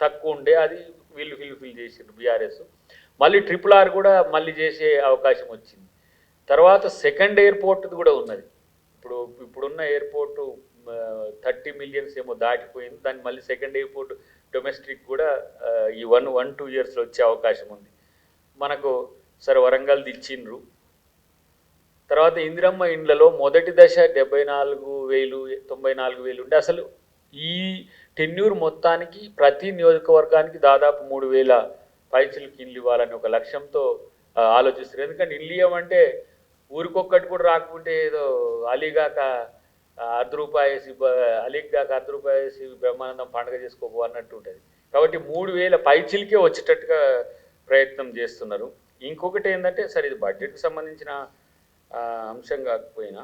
తక్కువ ఉండే, అది వీళ్ళు ఫిల్ చేసిండ్రు బీఆర్ఎస్. మళ్ళీ RRR కూడా మళ్ళీ చేసే అవకాశం వచ్చింది. తర్వాత సెకండ్ ఎయిర్పోర్ట్ కూడా ఉన్నది. ఇప్పుడున్న ఎయిర్పోర్టు 30 millions ఏమో దాటిపోయింది. దాన్ని మళ్ళీ సెకండ్ ఎయిర్పోర్ట్ డొమెస్టిక్ కూడా ఈ 1-2 yearsలో వచ్చే అవకాశం ఉంది మనకు. సరే వరంగల్ ఇచ్చిండ్రు. తర్వాత ఇందిరమ్మ ఇండ్లలో మొదటి దశ 74,000 94,000 ఉండే. అసలు ఈ టెన్యూర్ మొత్తానికి ప్రతి నియోజకవర్గానికి దాదాపు 3,000 పైచిలకి ఇల్లు ఇవ్వాలని ఒక లక్ష్యంతో ఆలోచిస్తారు. ఎందుకంటే ఇల్లు ఇవ్వమంటే ఊరికొక్కటి కూడా రాకుంటే ఏదో అలీగాక ₹10 అలీగాక ₹10 బ్రహ్మానందం పండుగ చేసుకోబో అన్నట్టు ఉంటుంది. కాబట్టి 3,000 పైచిలకే వచ్చేటట్టుగా ప్రయత్నం చేస్తున్నారు. ఇంకొకటి ఏంటంటే సరే ఇది బడ్జెట్కి సంబంధించిన అంశం కాకపోయినా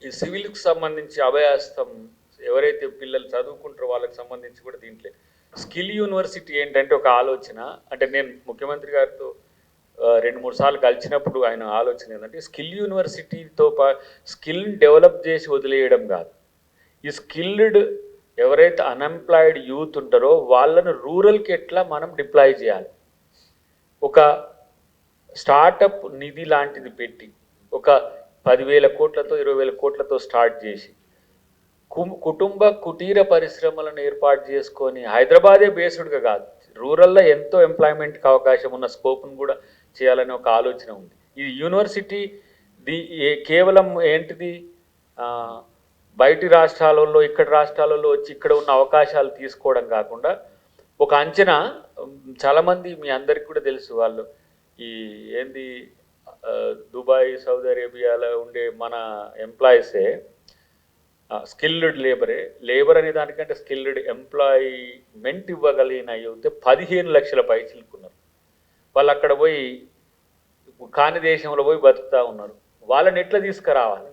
ఈ సివిల్కి సంబంధించి అభయాస్తం ఎవరైతే పిల్లలు చదువుకుంటారో వాళ్ళకి సంబంధించి కూడా దీంట్లో స్కిల్ యూనివర్సిటీ ఏంటంటే ఒక ఆలోచన. అంటే నేను ముఖ్యమంత్రి గారితో 2-3 సార్లు కలిసినప్పుడు ఆయన ఆలోచన ఏంటంటే స్కిల్ యూనివర్సిటీతో స్కిల్ని డెవలప్ చేసి వదిలేయడం కాదు. ఈ స్కిల్డ్ ఎవరైతే అన్ఎంప్లాయిడ్ యూత్ ఉంటారో వాళ్ళను రూరల్కి ఎట్లా మనం డిప్లాయ్ చేయాలి, ఒక స్టార్టప్ నిధి లాంటిది పెట్టి ఒక 10,000 కోట్లతో 20,000 కోట్లతో స్టార్ట్ చేసి కుటుంబ కుటీర పరిశ్రమలను ఏర్పాటు చేసుకొని హైదరాబాదే బేస్డ్గా కాదు, రూరల్లో ఎంతో ఎంప్లాయ్మెంట్కి అవకాశం ఉన్న స్కోప్ను కూడా చేయాలనే ఒక ఆలోచన ఉంది. ఇది యూనివర్సిటీ కేవలం ఏంటిది బయటి రాష్ట్రాలలో ఇక్కడ రాష్ట్రాలలో వచ్చి ఇక్కడ ఉన్న అవకాశాలు తీసుకోవడం కాకుండా ఒక అంచనా. చాలామంది మీ అందరికి కూడా తెలుసు, వాళ్ళు ఈ ఏంది దుబాయ్ సౌదీ అరేబియాలో ఉండే మన ఎంప్లాయీసే స్కిల్డ్ లేబర్ అనే దానికంటే స్కిల్డ్ ఎంప్లాయ్మెంట్ ఇవ్వగలిగిన అయితే 15 లక్షల పైచిలుకున్నారు. వాళ్ళు అక్కడ పోయి కాని దేశంలో పోయి బతుకుతూ ఉన్నారు. వాళ్ళని ఎట్లా తీసుకురావాలి?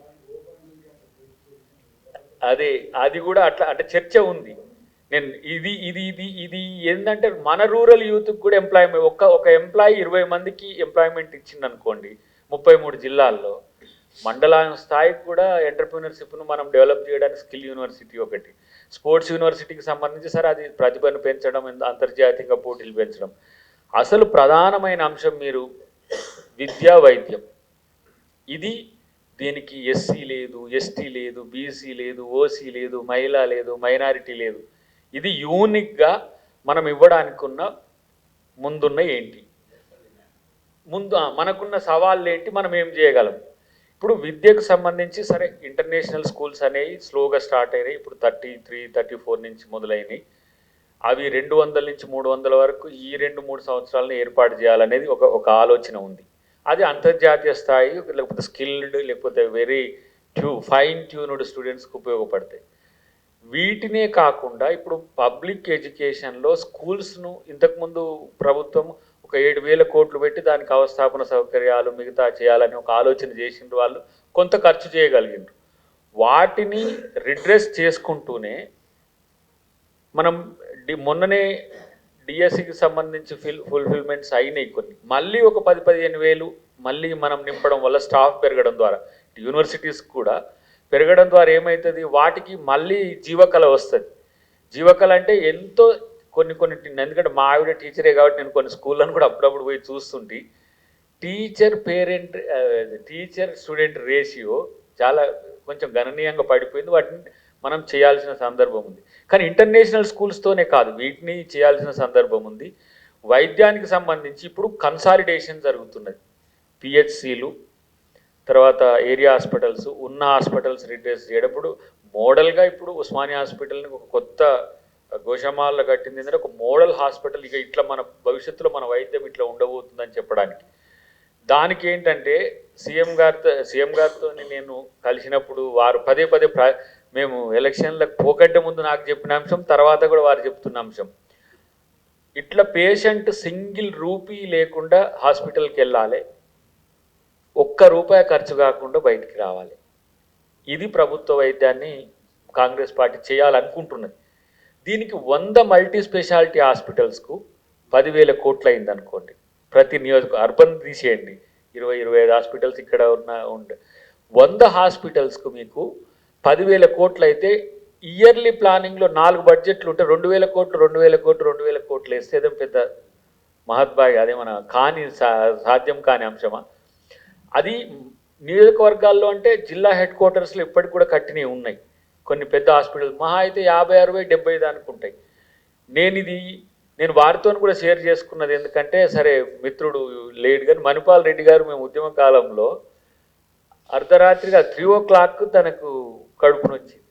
అది కూడా అట్లా అంటే చర్చ ఉంది. నేను ఇది ఏంటంటే మన రూరల్ యూత్కి కూడా ఎంప్లాయ్మెంట్, ఒక ఎంప్లాయీ 20 మందికి ఎంప్లాయ్మెంట్ ఇచ్చింది అనుకోండి 33 జిల్లాల్లో. మండలం స్థాయికి కూడా ఎంటర్ప్రీనర్షిప్ను మనం డెవలప్ చేయడానికి స్కిల్ యూనివర్సిటీ ఒకటి. స్పోర్ట్స్ యూనివర్సిటీకి సంబంధించి సరే అది ప్రతిభను పెంచడం, అంతర్జాతీయంగా పోటీలు పెంచడం. అసలు ప్రధానమైన అంశం మీరు విద్యా వైద్యం, ఇది దీనికి ఎస్సీ లేదు, ఎస్టీ లేదు, బీసీ లేదు, ఓసీ లేదు, మహిళ లేదు, మైనారిటీ లేదు. ఇది యూనిక్గా మనం ఇవ్వడానికి ఉన్న ముందున్న ఏంటి, మనకున్న సవాళ్ళు ఏంటి, మనం ఏం చేయగలం. ఇప్పుడు విద్యకు సంబంధించి సరే ఇంటర్నేషనల్ స్కూల్స్ అనేవి స్లోగా స్టార్ట్ అయినాయి. ఇప్పుడు 33, 34 నుంచి మొదలైనవి. అవి 200 నుంచి 300 వరకు ఈ 2-3 సంవత్సరాలను ఏర్పాటు చేయాలనేది ఒక ఆలోచన ఉంది. అది అంతర్జాతీయ స్థాయి, లేకపోతే స్కిల్డ్, లేకపోతే వెరీ ఫైన్ ట్యూన్డ్ స్టూడెంట్స్కి ఉపయోగపడతాయి. వీటినే కాకుండా ఇప్పుడు పబ్లిక్ ఎడ్యుకేషన్లో స్కూల్స్ను ఇంతకుముందు ప్రభుత్వం ఒక 7,000 కోట్లు పెట్టి దానికి అవస్థాపన సౌకర్యాలు మిగతా చేయాలని ఒక ఆలోచన చేసిండ్రు. వాళ్ళు కొంత ఖర్చు చేయగలిగిండ్రు. వాటిని రిడ్రెస్ చేసుకుంటూనే మనం మొన్ననే డిఎస్సికి సంబంధించి ఫుల్ఫిల్మెంట్స్ అయినాయి కొన్ని. మళ్ళీ ఒక 10-15 వేలు మళ్ళీ మనం నింపడం వల్ల స్టాఫ్ పెరగడం ద్వారా యూనివర్సిటీస్ కూడా పెరగడం ద్వారా ఏమవుతుంది, వాటికి మళ్ళీ జీవకళ వస్తుంది. జీవకళ అంటే ఎంతో కొన్ని ఎందుకంటే మా ఆవిడ టీచరే కాబట్టి నేను కొన్ని స్కూళ్ళను కూడా అప్పుడప్పుడు పోయి చూస్తుంటే టీచర్ స్టూడెంట్ రేషియో చాలా కొంచెం గణనీయంగా పడిపోయింది. వాటిని మనం చేయాల్సిన సందర్భం ఉంది. కానీ ఇంటర్నేషనల్ స్కూల్స్తోనే కాదు, వీటిని చేయాల్సిన సందర్భం ఉంది. వైద్యానికి సంబంధించి ఇప్పుడు కన్సాలిడేషన్ జరుగుతున్నది. పిహెచ్సిలు, తర్వాత ఏరియా హాస్పిటల్స్, ఉన్న హాస్పిటల్స్ రిడ్రెస్ చేయడం. ఇప్పుడు మోడల్గా ఇప్పుడు ఉస్మానియా హాస్పిటల్ని ఒక కొత్త గోషమాల్లో కట్టింది. ఏంటంటే ఒక మోడల్ హాస్పిటల్, ఇక ఇట్లా మన భవిష్యత్తులో మన వైద్యం ఇట్లా ఉండబోతుందని చెప్పడానికి. దానికి ఏంటంటే సీఎం గారితో నేను కలిసినప్పుడు వారు పదే మేము ఎలక్షన్లకు పోకంటే ముందు నాకు చెప్పిన అంశం, తర్వాత కూడా వారు చెప్తున్న అంశం, ఇట్లా పేషెంట్ సింగిల్ రూపీ లేకుండా హాస్పిటల్కి వెళ్ళాలి, ₹1 ఖర్చు కాకుండా బయటికి రావాలి. ఇది ప్రభుత్వ వైద్యాన్ని కాంగ్రెస్ పార్టీ చేయాలనుకుంటున్నది. దీనికి 100 మల్టీ స్పెషాలిటీ హాస్పిటల్స్కు 10,000 కోట్లు అయింది అనుకోండి. ప్రతి అర్బన్ తీసేయండి, 20-25 హాస్పిటల్స్ ఇక్కడ ఉండే 100 హాస్పిటల్స్కు మీకు 10,000 కోట్లు అయితే ఇయర్లీ ప్లానింగ్లో 4 బడ్జెట్లు ఉంటే 2,000 కోట్లు వేస్తే ఏదో పెద్ద మహత్బాయి, అదే మన సాధ్యం కాని అంశమా? అది నియోజకవర్గాల్లో అంటే జిల్లా హెడ్ క్వార్టర్స్లో ఇప్పటికి కూడా కట్టినవి ఉన్నాయి. కొన్ని పెద్ద హాస్పిటల్స్ మహా అయితే 50, 60, 70 దానికి ఉంటాయి. నేను వారితో కూడా షేర్ చేసుకున్నది. ఎందుకంటే సరే మిత్రుడు లేడు కానీ మణిపాల్ రెడ్డి గారు మేము ఉద్యమ కాలంలో అర్ధరాత్రిగా 3 o'clock తనకు కడుపునొచ్చింది.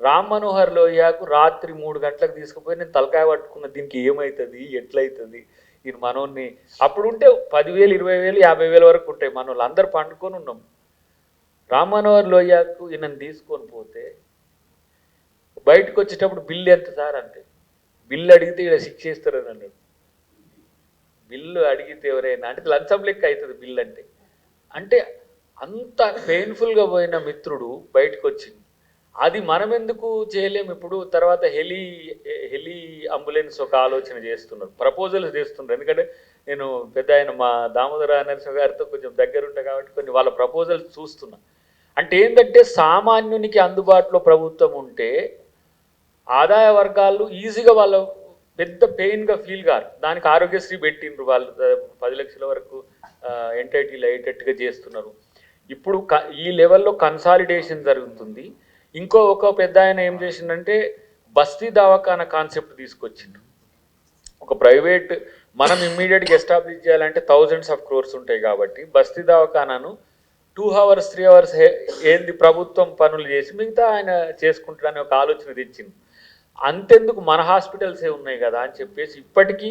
రామ్ మనోహర్ లోహియాకు రాత్రి 3 గంటలకు తీసుకుపోయి నేను తలకాయ పట్టుకున్న, దీనికి ఏమవుతుంది, ఎట్లయితుంది ఈయన మనోన్ని. అప్పుడుంటే 10,000, 20,000, 50,000 వరకు ఉంటాయి. మనోళ్ళు అందరు పండుకొని ఉన్నాం. రామ్ మనోహర్ లోహియాకు ఈయనను తీసుకొని పోతే బయటకు వచ్చేటప్పుడు బిల్లు ఎంత సార్ అంటే, బిల్లు అడిగితే ఇక్కడ శిక్ష ఇస్తారని అన్నాడు. బిల్లు అడిగితే ఎవరైనా అంటే లంచం లెక్క అవుతుంది బిల్లు అంటే అంత పెయిన్ఫుల్గా పోయిన మిత్రుడు బయటకు వచ్చింది. అది మనం ఎందుకు చేయలేము? ఇప్పుడు తర్వాత హెలీ అంబులెన్స్ ఒక ఆలోచన చేస్తున్నారు, ప్రపోజల్స్ చేస్తున్నారు. ఎందుకంటే నేను పెద్ద ఆయన మా దామోదర నరసింహ గారితో కొంచెం దగ్గరుంటా కాబట్టి కొన్ని వాళ్ళ ప్రపోజల్స్ చూస్తున్నా. అంటే ఏంటంటే సామాన్యునికి అందుబాటులో ప్రభుత్వం ఉంటే ఆదాయ వర్గాలు ఈజీగా వాళ్ళ పెద్ద పెయిన్గా ఫీల్ కారు. దానికి ఆరోగ్యశ్రీ పెట్టిండ్రు, వాళ్ళు 10 లక్షల వరకు ఎంటైటీలు అయ్యేటట్టుగా చేస్తున్నారు. ఇప్పుడు ఈ లెవెల్లో కన్సాలిడేషన్ జరుగుతుంది. ఒక పెద్ద ఆయన ఏం చేసిందంటే బస్తీ దవాఖానా కాన్సెప్ట్ తీసుకొచ్చిండ్రు. ఒక ప్రైవేట్ మనం ఇమ్మీడియట్గా ఎస్టాబ్లిష్ చేయాలంటే thousands of crores ఉంటాయి కాబట్టి బస్తీ దవాఖానాను 2 hours 3 hours ఏంది ప్రభుత్వం పనులు చేసి మిగతా ఆయన చేసుకుంటాడని ఒక ఆలోచన తెచ్చింది. అంతెందుకు మన హాస్పిటల్సే ఉన్నాయి కదా అని చెప్పేసి ఇప్పటికీ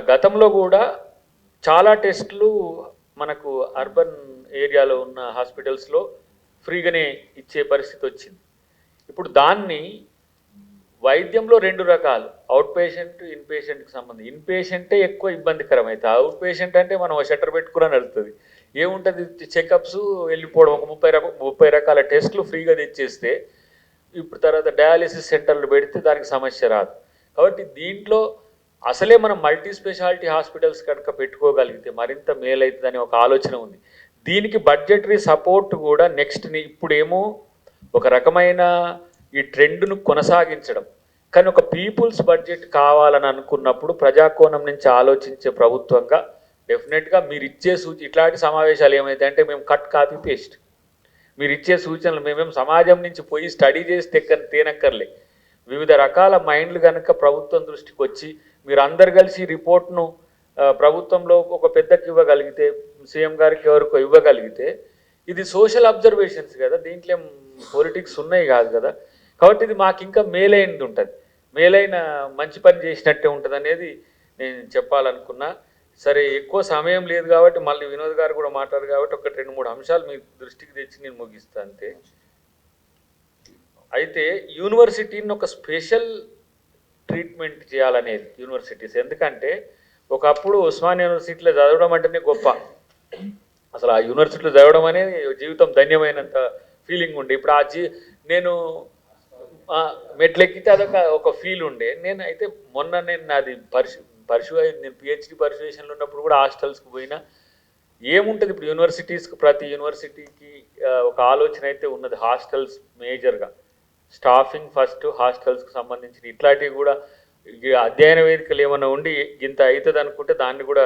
గతంలో కూడా చాలా టెస్టులు మనకు అర్బన్ ఏరియాలో ఉన్న హాస్పిటల్స్లో ఫ్రీగానే ఇచ్చే పరిస్థితి వచ్చింది. ఇప్పుడు దాన్ని వైద్యంలో 2 రకాలు, అవుట్ పేషెంట్, ఇన్ పేషెంట్కి సంబంధించి. ఇన్ పేషెంటే ఎక్కువ ఇబ్బందికరం అయితే, అవుట్ పేషెంట్ అంటే మనం షట్టర్ పెట్టుకుని నడుస్తుంది. ఏముంటుంది, చెకప్స్ వెళ్ళిపోవడం, ఒక 30 రకాల టెస్టులు ఫ్రీగా తెచ్చేస్తే ఇప్పుడు తర్వాత డయాలిసిస్ సెంటర్లు పెడితే దానికి సమస్య రాదు. కాబట్టి దీంట్లో అసలే మనం మల్టీ స్పెషాలిటీ హాస్పిటల్స్ కనుక పెట్టుకోగలిగితే మరింత మేలవుతుందని ఒక ఆలోచన ఉంది. దీనికి బడ్జెటరీ సపోర్ట్ కూడా ఇప్పుడేమో ఒక రకమైన ఈ ట్రెండ్ను కొనసాగించడం. కానీ ఒక పీపుల్స్ బడ్జెట్ కావాలని అనుకున్నప్పుడు ప్రజాకోణం నుంచి ఆలోచించే ప్రభుత్వంగా డెఫినెట్గా మీరు ఇచ్చే ఇట్లాంటి సమావేశాలు ఏమైతే అంటే మేము కట్ కాపీ పేస్ట్, మీరు ఇచ్చే సూచనలు మేమేం సమాజం నుంచి పోయి స్టడీ చేసి తేనక్కర్లే. వివిధ రకాల మైండ్లు కనుక ప్రభుత్వం దృష్టికి వచ్చి మీరు అందరు కలిసి రిపోర్ట్ను ప్రభుత్వంలో ఒక పెద్దకి ఇవ్వగలిగితే, సీఎం గారికి ఎవరికో ఇవ్వగలిగితే, ఇది సోషల్ అబ్జర్వేషన్స్ కదా, దీంట్లో పొలిటిక్స్ ఉన్నాయి కాదు కదా. కాబట్టి ఇది మాకు ఇంకా మేలైనది ఉంటుంది, మేలైన మంచి పని చేసినట్టే ఉంటుంది అనేది నేను చెప్పాలనుకున్నా. సరే, ఎక్కువ సమయం లేదు కాబట్టి మళ్ళీ వినోద్ గారు కూడా మాట్లాడారు కాబట్టి ఒక 2-3 అంశాలు మీ దృష్టికి తెచ్చి నేను ముగిస్తాను అంతే. అయితే యూనివర్సిటీని ఒక స్పెషల్ ట్రీట్మెంట్ చేయాలనేది యూనివర్సిటీస్. ఎందుకంటే ఒకప్పుడు ఉస్మాన్ యూనివర్సిటీలో చదవడం అంటేనే గొప్ప, అసలు ఆ యూనివర్సిటీలో చదవడం అనేది జీవితం ధన్యమైనంత ఫీలింగ్ ఉండే. ఇప్పుడు నేను మెట్లెక్కితే అదొక ఒక ఫీల్ ఉండే. నేను అయితే నేను నాది నేను పిహెచ్డి పర్సువేషన్లో ఉన్నప్పుడు కూడా హాస్టల్స్కి పోయినా. ఏముంటుంది ఇప్పుడు యూనివర్సిటీస్కి, ప్రతి యూనివర్సిటీకి ఒక ఆలోచన అయితే ఉన్నది, హాస్టల్స్ మేజర్గా స్టాఫింగ్ ఫస్ట్, హాస్టల్స్కి సంబంధించిన ఇట్లాంటివి కూడా అధ్యయన వేదికలు ఏమైనా ఉండి ఇంత అవుతుంది అనుకుంటే దాన్ని కూడా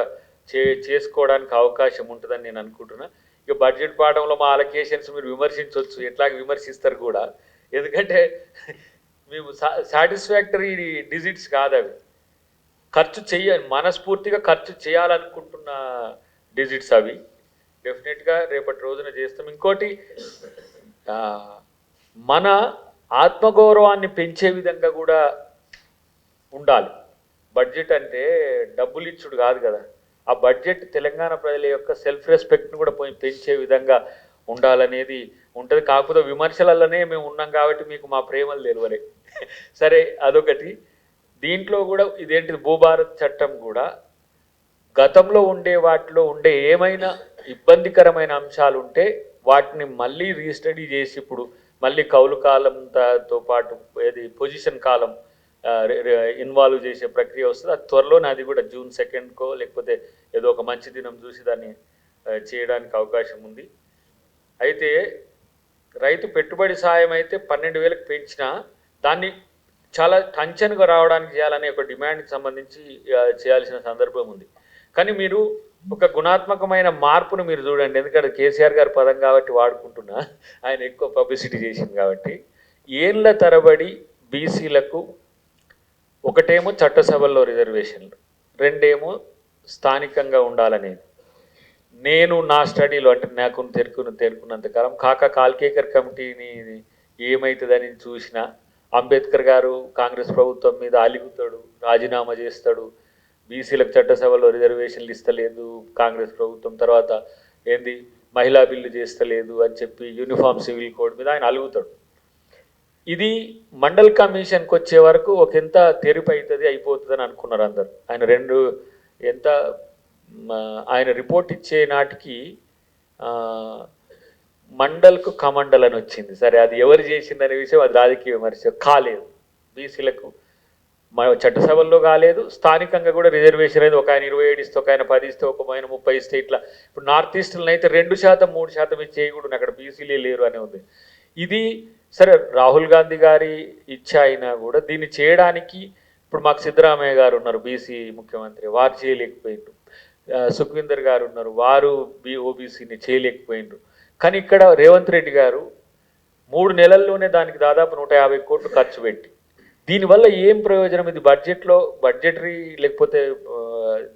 చేసుకోవడానికి అవకాశం ఉంటుందని నేను అనుకుంటున్నా. ఇక బడ్జెట్ పాఠంలో మా అలొకేషన్స్ మీరు విమర్శించవచ్చు, ఎట్లాగ విమర్శిస్తారు కూడా, ఎందుకంటే మేము సాటిస్ఫాక్టరీ డిజిట్స్ కాదు అవి. ఖర్చు మనస్ఫూర్తిగా ఖర్చు చేయాలనుకుంటున్న డిజిట్స్ అవి. డెఫినెట్గా రేపటి రోజున చేస్తాం. ఇంకోటి, మన ఆత్మగౌరవాన్ని పెంచే విధంగా కూడా ఉండాలి. బడ్జెట్ అంటే డబ్బులు ఇచ్చుడు కాదు కదా, ఆ బడ్జెట్ తెలంగాణ ప్రజల యొక్క సెల్ఫ్ రెస్పెక్ట్ని కూడా పెంచే విధంగా ఉండాలనేది ఉంటుంది. కాకపోతే విమర్శలలోనే మేము ఉన్నాం కాబట్టి మీకు మా ప్రేమలు తెలియలే. సరే, అదొకటి. దీంట్లో కూడా ఇదేంటిది, భూభారత్ చట్టం కూడా గతంలో వాటిలో ఉండే ఏమైనా ఇబ్బందికరమైన అంశాలు ఉంటే వాటిని మళ్ళీ రీస్టడీ చేసి ఇప్పుడు మళ్ళీ కౌలు కాలంతో పాటు ఏది పొజిషన్ కాలం ఇన్వాల్వ్ చేసే ప్రక్రియ వస్తుంది. అది త్వరలోనే, అది కూడా June 2 లేకపోతే ఏదో ఒక మంచి దినం చూసి దాన్ని చేయడానికి అవకాశం ఉంది. అయితే రైతు పెట్టుబడి సాయం అయితే 12,000కి పెంచినా దాన్ని చాలా టంచన్గా రావడానికి చేయాలనే ఒక డిమాండ్కి సంబంధించి చేయాల్సిన సందర్భం ఉంది. కానీ మీరు ఒక గుణాత్మకమైన మార్పును మీరు చూడండి. ఎందుకంటే కేసీఆర్ గారి పదం కాబట్టి వాడుకుంటున్నా, ఆయన ఎక్కువ పబ్లిసిటీ చేసింది కాబట్టి. ఏళ్ళ తరబడి బీసీలకు ఒకటేమో చట్టసభల్లో రిజర్వేషన్లు, రెండేమో స్థానికంగా ఉండాలనేది. నేను నా స్టడీలో అంటే నాకు తేరుకున్నంతకాలం కాల్కేకర్ కమిటీని ఏమవుతుందని చూసినా, అంబేద్కర్ గారు కాంగ్రెస్ ప్రభుత్వం మీద అలిగుతాడు, రాజీనామా చేస్తాడు, బీసీలకు చట్టసభలో రిజర్వేషన్లు ఇస్తలేదు కాంగ్రెస్ ప్రభుత్వం, తర్వాత ఏంది మహిళా బిల్లు చేస్తలేదు అని చెప్పి యూనిఫామ్ సివిల్ కోడ్ మీద ఆయన అలుగుతాడు. ఇది మండల్ కమిషన్కి వచ్చే వరకు ఎంత తెరిపి అవుతుంది, అయిపోతుందని అనుకున్నారు అందరు. ఆయన రిపోర్ట్ ఇచ్చే నాటికి మండల్కు కమండల్ అని వచ్చింది. సరే, అది ఎవరు చేసిందనే విషయం, అది రాజకీయ విమర్శ కాలేదు. బీసీలకు చట్టసభల్లో కాలేదు, స్థానికంగా కూడా రిజర్వేషన్ అనేది ఒక ఆయన 27 ఇస్తే, ఒక ఆయన 10 ఇస్తే, ఒక ఆయన 30 ఇస్తే, ఇట్లా. ఇప్పుడు నార్త్ ఈస్ట్లో అయితే 2%, 3% ఇది చేయకూడదు, అక్కడ బీసీలే లేరు అనే ఉంది. ఇది సరే, రాహుల్ గాంధీ గారి ఇచ్చ అయినా కూడా దీన్ని చేయడానికి ఇప్పుడు మాకు సిద్ధరామయ్య గారు ఉన్నారు, బీసీ ముఖ్యమంత్రి, వారు చేయలేకపోయిండ్రు. సుఖ్వీందర్ గారు ఉన్నారు, వారు ఓబీసీని చేయలేకపోయిండ్రు. కానీ ఇక్కడ రేవంత్ రెడ్డి గారు 3 నెలల్లోనే దానికి దాదాపు 150 కోట్లు ఖర్చు పెట్టి, దీనివల్ల ఏం ప్రయోజనం? ఇది బడ్జెటరీ లేకపోతే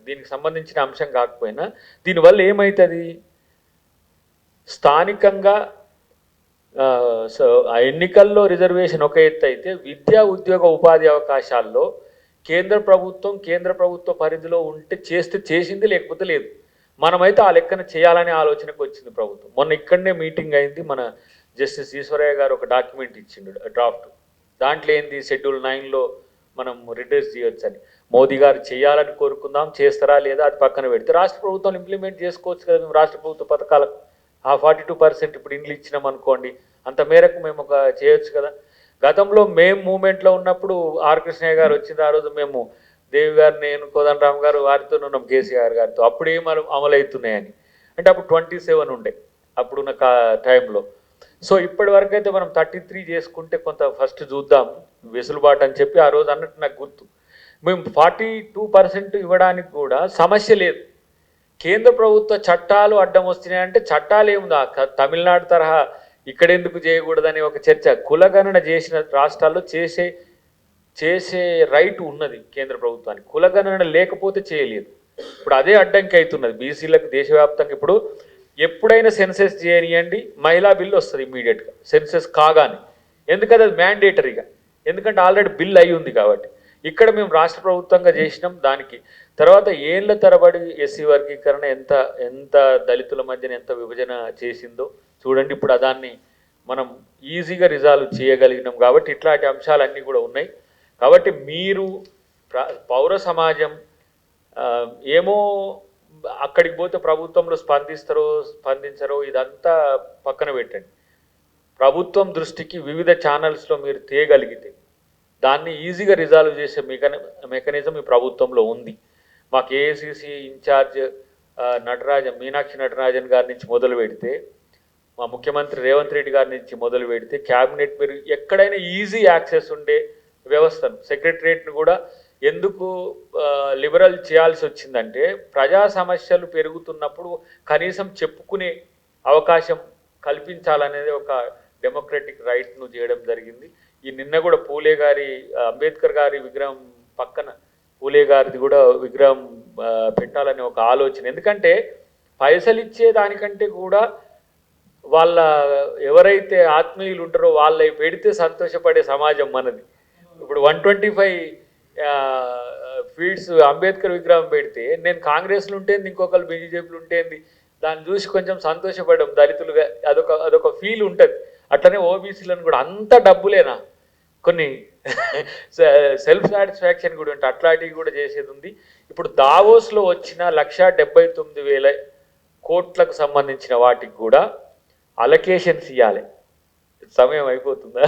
దీనికి సంబంధించిన అంశం కాకపోయినా దీనివల్ల ఏమవుతుంది? స్థానికంగా ఎన్నికల్లో రిజర్వేషన్ ఒక ఎత్తు అయితే, విద్యా ఉద్యోగ ఉపాధి అవకాశాల్లో కేంద్ర ప్రభుత్వ పరిధిలో ఉంటే చేసింది, లేకపోతే లేదు. మనమైతే ఆ లెక్కన చేయాలనే ఆలోచనకు వచ్చింది ప్రభుత్వం. మొన్న ఇక్కడనే మీటింగ్ అయింది, మన జస్టిస్ ఈశ్వరయ్య గారు ఒక డాక్యుమెంట్ ఇచ్చిండు, డ్రాఫ్ట్. దాంట్లో ఏంది, షెడ్యూల్ 9లో మనం రిడ్యూస్ చేయొచ్చు అని. మోదీ గారు చేయాలని కోరుకుందాం, చేస్తారా లేదా అది పక్కన పెడితే రాష్ట్ర ప్రభుత్వం ఇంప్లిమెంట్ చేసుకోవచ్చు కదా. మేము రాష్ట్ర ప్రభుత్వ పథకాలకు ఆ 42% ఇప్పుడు ఇండ్లు ఇచ్చినాం అనుకోండి, అంత మేరకు మేము చేయొచ్చు కదా. గతంలో మేము మూమెంట్లో ఉన్నప్పుడు ఆర్ కృష్ణయ్య గారు వచ్చింది, ఆ రోజు మేము దేవి గారు, నేను, కోదండరామ్ గారు వారితో ఉన్నాం, కేసీఆర్ గారితో. అప్పుడేం అమలు అవుతున్నాయని అంటే అప్పుడు 27 ఉండే అప్పుడున్న టైంలో. సో ఇప్పటి వరకు అయితే మనం 33 చేసుకుంటే కొంత ఫస్ట్ చూద్దాం వెసులుబాటు అని చెప్పి ఆ రోజు అన్నట్టు నాకు గుర్తు. మేము 42% ఇవ్వడానికి కూడా సమస్య లేదు. కేంద్ర ప్రభుత్వ చట్టాలు అడ్డం వస్తున్నాయంటే చట్టాలు ఏముంది, తమిళనాడు తరహా ఇక్కడెందుకు చేయకూడదని ఒక చర్చ. కులగణన చేసిన రాష్ట్రాల్లో చేసే రైట్ ఉన్నది కేంద్ర ప్రభుత్వానికి, కులగణన లేకపోతే చేయలేదు. ఇప్పుడు అదే అడ్డంకి అవుతున్నది బీసీలకు దేశవ్యాప్తంగా. ఇప్పుడు ఎప్పుడైనా సెన్సెస్ చేయనియండి, మహిళా బిల్లు వస్తుంది ఇమ్మీడియట్గా సెన్సెస్ కాగానే. ఎందుకంటే అది మ్యాండేటరీగా, ఎందుకంటే ఆల్రెడీ బిల్ అయి ఉంది కాబట్టి. ఇక్కడ మేము రాష్ట్ర ప్రభుత్వంగా చేసినాం. దానికి తర్వాత ఏళ్ల తరబడి ఎస్సీ వర్గీకరణ ఎంత దళితుల మధ్యన ఎంత విభజన చేసిందో చూడండి. ఇప్పుడు దాన్ని మనం ఈజీగా రిజాల్వ్ చేయగలిగినాం కాబట్టి ఇట్లాంటి అంశాలన్నీ కూడా ఉన్నాయి. కాబట్టి మీరు పౌర సమాజం ఏమో అక్కడికి పోతే ప్రభుత్వంలో స్పందించరో ఇదంతా పక్కన పెట్టండి. ప్రభుత్వం దృష్టికి వివిధ ఛానల్స్లో మీరు తేయగలిగితే దాన్ని ఈజీగా రిజాల్వ్ చేసే మెకానిజం ఈ ప్రభుత్వంలో ఉంది. మాకు ఏఐసిసి ఇన్ఛార్జ్ మీనాక్షి నటరాజన్ గారి నుంచి మొదలు పెడితే, మా ముఖ్యమంత్రి రేవంత్ రెడ్డి గారి నుంచి మొదలు పెడితే, క్యాబినెట్ మీరు ఎక్కడైనా ఈజీ యాక్సెస్ ఉండే వ్యవస్థను, సెక్రటరియట్ను కూడా ఎందుకు లిబరల్ చేయాల్సి వచ్చిందంటే, ప్రజా సమస్యలు పెరుగుతున్నప్పుడు కనీసం చెప్పుకునే అవకాశం కల్పించాలనేది ఒక డెమోక్రటిక్ రైట్ను చేయడం జరిగింది. ఈ నిన్న కూడా అంబేద్కర్ గారి విగ్రహం పక్కన పూలే గారిది కూడా విగ్రహం పెట్టాలనే ఒక ఆలోచన. ఎందుకంటే పైసలు ఇచ్చే దానికంటే కూడా వాళ్ళ ఎవరైతే ఆత్మీయులు ఉంటారో వాళ్ళవి పెడితే సంతోషపడే సమాజం మనది. ఇప్పుడు 125 ఫీట్స్ అంబేద్కర్ విగ్రహం పెడితే నేను కాంగ్రెస్లో ఉంటేంది, ఇంకొకరు బీజేపీలు ఉంటేంది, దాన్ని చూసి కొంచెం సంతోషపడడం దళితులుగా అదొక ఫీల్ ఉంటుంది. అట్లనే ఓబీసీలను కూడా అంత డబ్బులేనా, కొన్ని సెల్ఫ్ సాటిస్ఫాక్షన్ కూడా ఉంటుంది, అట్లాంటివి కూడా చేసేది ఉంది. ఇప్పుడు దావోస్లో వచ్చిన 1,79,000 కోట్లకు సంబంధించిన వాటికి కూడా అలొకేషన్స్ ఇవ్వాలి. సమయం అయిపోతుందా?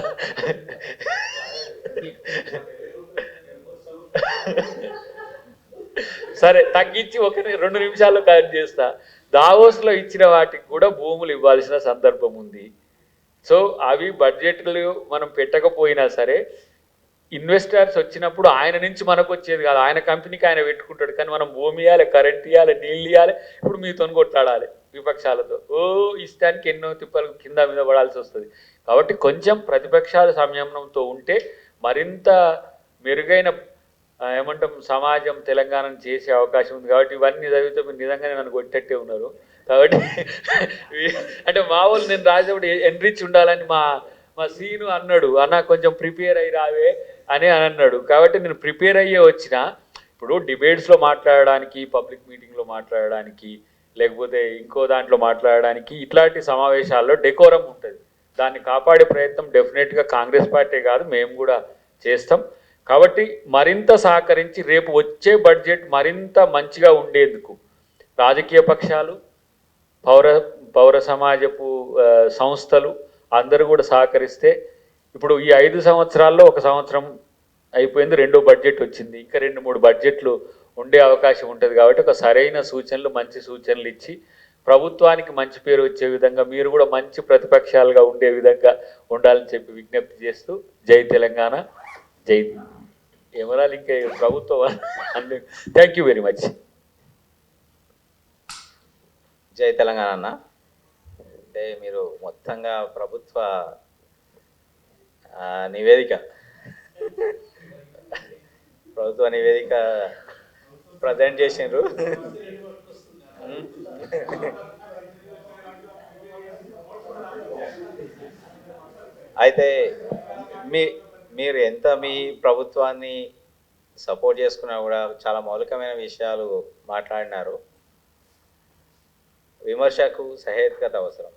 సరే తగ్గించి 1-2 నిమిషాల్లో కట్ చేస్తా. దావోస్లో ఇచ్చిన వాటికి కూడా భూములు ఇవ్వాల్సిన సందర్భం ఉంది. సో అవి బడ్జెట్లు మనం పెట్టకపోయినా సరే ఇన్వెస్టర్స్ వచ్చినప్పుడు ఆయన నుంచి మనకు వచ్చేది కాదు, ఆయన కంపెనీకి ఆయన పెట్టుకుంటాడు. కానీ మనం భూమి ఇవ్వాలి, కరెంట్ ఇవ్వాలి, నీళ్ళు ఇవ్వాలి. ఇప్పుడు మీతో కొట్లాడాలి విపక్షాలతో, ఇష్టానికి ఎన్నో తిప్పలు కింద మీద పడాల్సి వస్తుంది. కాబట్టి కొంచెం ప్రతిపక్షాల సంయమనంతో ఉంటే మరింత మెరుగైన సమాజం తెలంగాణను చేసే అవకాశం ఉంది. కాబట్టి ఇవన్నీ చదివితే మీరు నిజంగానే నన్ను కొట్టేట్టే ఉన్నారు. కాబట్టి అంటే మా వాళ్ళు నేను రాసేప్పుడు ఎన్రిచ్ ఉండాలని మా సీను అన్నాడు, అన్న కొంచెం ప్రిపేర్ అయ్యి రావే అని అన్నాడు. కాబట్టి నేను ప్రిపేర్ అయ్యే వచ్చిన. ఇప్పుడు డిబేట్స్లో మాట్లాడడానికి, పబ్లిక్ మీటింగ్లో మాట్లాడడానికి, లేకపోతే ఇంకో దాంట్లో మాట్లాడడానికి ఇట్లాంటి సమావేశాల్లో డెకోరం ఉంటుంది. దాన్ని కాపాడే ప్రయత్నం డెఫినెట్గా కాంగ్రెస్ పార్టీ కాదు, మేము కూడా చేస్తాం. కాబట్టి మరింత సహకరించి రేపు వచ్చే బడ్జెట్ మరింత మంచిగా ఉండేందుకు రాజకీయ పక్షాలు, పౌర సమాజపు సంస్థలు అందరూ కూడా సహకరిస్తే, ఇప్పుడు ఈ 5 సంవత్సరాల్లో 1 సంవత్సరం అయిపోయింది, 2వ బడ్జెట్ వచ్చింది, ఇంకా 2-3 బడ్జెట్లు ఉండే అవకాశం ఉంటుంది. కాబట్టి ఒక సరైన సూచనలు, మంచి సూచనలు ఇచ్చి ప్రభుత్వానికి మంచి పేరు వచ్చే విధంగా మీరు కూడా మంచి ప్రతిపక్షాలుగా ఉండే విధంగా ఉండాలని చెప్పి విజ్ఞప్తి చేస్తూ, జై తెలంగాణ, జై ఏమనాలి ఇంకా ప్రభుత్వం. Thank you very much.
జై తెలంగాణ అన్న. అంటే మీరు మొత్తంగా ప్రభుత్వ నివేదిక ప్రజెంట్ చేసిండ్రు. అయితే మీరు ఎంత మీ ప్రభుత్వాన్ని సపోర్ట్ చేసుకున్నా కూడా చాలా మౌలికమైన విషయాలు మాట్లాడినారు. విమర్శకు సహేతుకత అవసరం.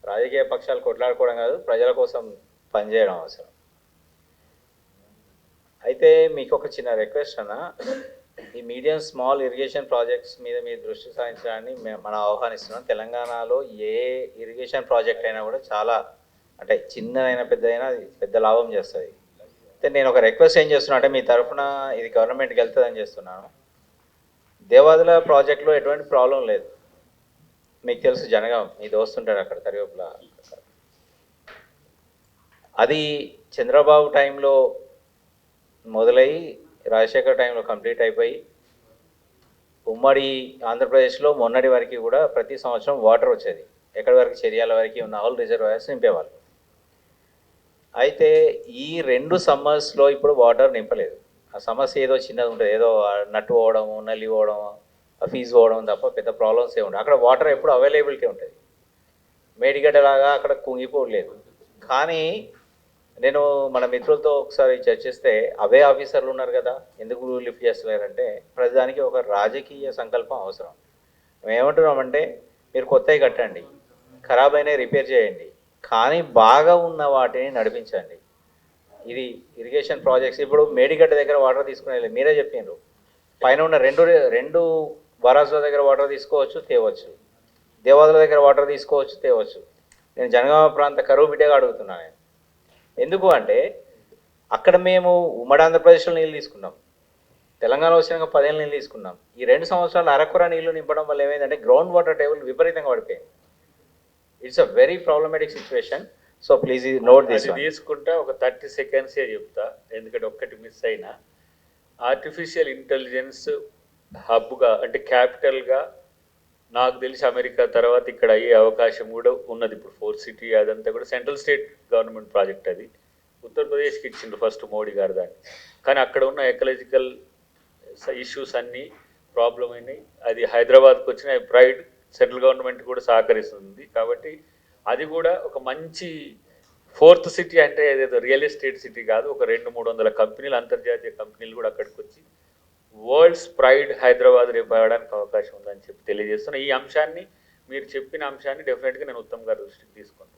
రాజకీయ పక్షాలు కొట్లాడుకోవడం కాదు, ప్రజల కోసం పనిచేయడం అవసరం. అయితే మీకు ఒక చిన్న రిక్వెస్ట్ అన్న, ఈ మీడియం స్మాల్ ఇరిగేషన్ ప్రాజెక్ట్స్ మీద మీరు దృష్టి సారించడాన్ని మనం ఆహ్వానిస్తున్నాం. తెలంగాణలో ఏ ఇరిగేషన్ ప్రాజెక్ట్ అయినా కూడా చాలా అంటే చిన్నదైనా పెద్దదైనా పెద్ద లాభం చేస్తుంది. అయితే నేను ఒక రిక్వెస్ట్ ఏం చేస్తున్నా అంటే, మీ తరఫున ఇది గవర్నమెంట్కి వెళ్తుందని చేస్తున్నాను. దేవాదుల ప్రాజెక్టులో ఎటువంటి ప్రాబ్లం లేదు. మీకు తెలుసు జనగాం, మీ దోస్తు ఉంటాడు అక్కడ తరివేపుల. అది చంద్రబాబు టైంలో మొదలయ్యి రాజశేఖర్ టైంలో కంప్లీట్ అయిపోయి ఉమ్మడి ఆంధ్రప్రదేశ్లో మొన్నటి వరకు కూడా ప్రతి సంవత్సరం వాటర్ వచ్చేది. ఎక్కడి వరకు చర్యాల వరకు ఉన్న ఆల్ రిజర్వాయర్స్ నింపేవాళ్ళు. అయితే ఈ 2 సమ్మర్స్లో ఇప్పుడు వాటర్ నింపలేదు. ఆ సమస్య ఏదో చిన్నది ఉంటుంది, ఏదో నట్టు పోవడము, నల్లి పోవడము, ఫీజు పోవడం తప్ప పెద్ద ప్రాబ్లమ్స్ ఏమి ఉండవు. అక్కడ వాటర్ ఎప్పుడు అవైలబిలిటీ ఉంటుంది, మేడిగడ్డలాగా అక్కడ కుంగిపోలేదు. కానీ నేను మన మిత్రులతో ఒకసారి చర్చిస్తే అవే ఆఫీసర్లు ఉన్నారు కదా, ఎందుకు లిఫ్ట్ చేస్తలేరంటే ప్రతిదానికి ఒక రాజకీయ సంకల్పం అవసరం. మేము ఏమంటున్నామంటే మీరు కొత్తవి కట్టండి, ఖరాబ్ అయినవి రిపేర్ చేయండి, కానీ బాగా ఉన్న వాటిని నడిపించండి. ఇది ఇరిగేషన్ ప్రాజెక్ట్స్. ఇప్పుడు మేడిగడ్డ దగ్గర వాటర్ తీసుకునే మీరే చెప్పినారు, పైన ఉన్న రెండు వరాజుల దగ్గర వాటర్ తీసుకోవచ్చు తేవచ్చు, దేవాదుల దగ్గర వాటర్ తీసుకోవచ్చు తేవచ్చు. నేను జనగామ ప్రాంత కరువు బిడ్డగా అడుగుతున్నాను నేను. ఎందుకు అంటే అక్కడ మేము ఉమ్మడి ఆంధ్రప్రదేశ్లో నీళ్ళు తీసుకున్నాం, తెలంగాణ వచ్చినాక 10 ఏళ్ళు నీళ్ళు తీసుకున్నాం. ఈ 2 సంవత్సరాలు అరకుర నీళ్లు నింపడం వల్ల ఏమైందంటే గ్రౌండ్ వాటర్ టేబుల్ విపరీతంగా పడిపోయింది. It's a very problematic situation. So please note this.
తీసుకుంటా ఒక 30 సెకండ్సే చెప్తా, ఎందుకంటే ఒక్కటి మిస్ అయినా. ఆర్టిఫిషియల్ ఇంటెలిజెన్స్ హబ్గా అంటే క్యాపిటల్గా నాకు తెలిసి అమెరికా తర్వాత ఇక్కడ అయ్యే అవకాశం కూడా ఉన్నది. ఇప్పుడు 4 సిటీ అదంతా కూడా సెంట్రల్ స్టేట్ గవర్నమెంట్ ప్రాజెక్ట్. అది ఉత్తరప్రదేశ్కి ఇచ్చిండ్రు ఫస్ట్ మోడీ గారు దాన్ని, కానీ అక్కడ ఉన్న ఎకలాజికల్ ఇష్యూస్ అన్నీ ప్రాబ్లం అయినాయి. అది హైదరాబాద్కి వచ్చిన ప్రైడ్ సెంట్రల్ గవర్నమెంట్ కూడా సహకరిస్తుంది. కాబట్టి అది కూడా ఒక మంచి 4th సిటీ అంటే ఏదేదో రియల్ ఎస్టేట్ సిటీ కాదు, ఒక 200-300 కంపెనీలు, అంతర్జాతీయ కంపెనీలు కూడా అక్కడికి వచ్చి వరల్డ్స్ ప్రైడ్ హైదరాబాద్ రేపు అవ్వడానికి అవకాశం ఉందని చెప్పి తెలియజేస్తున్నా. ఈ అంశాన్ని, మీరు చెప్పిన అంశాన్ని డెఫినెట్గా నేను ఉత్తమ్ గారి దృష్టికి తీసుకుంటాను.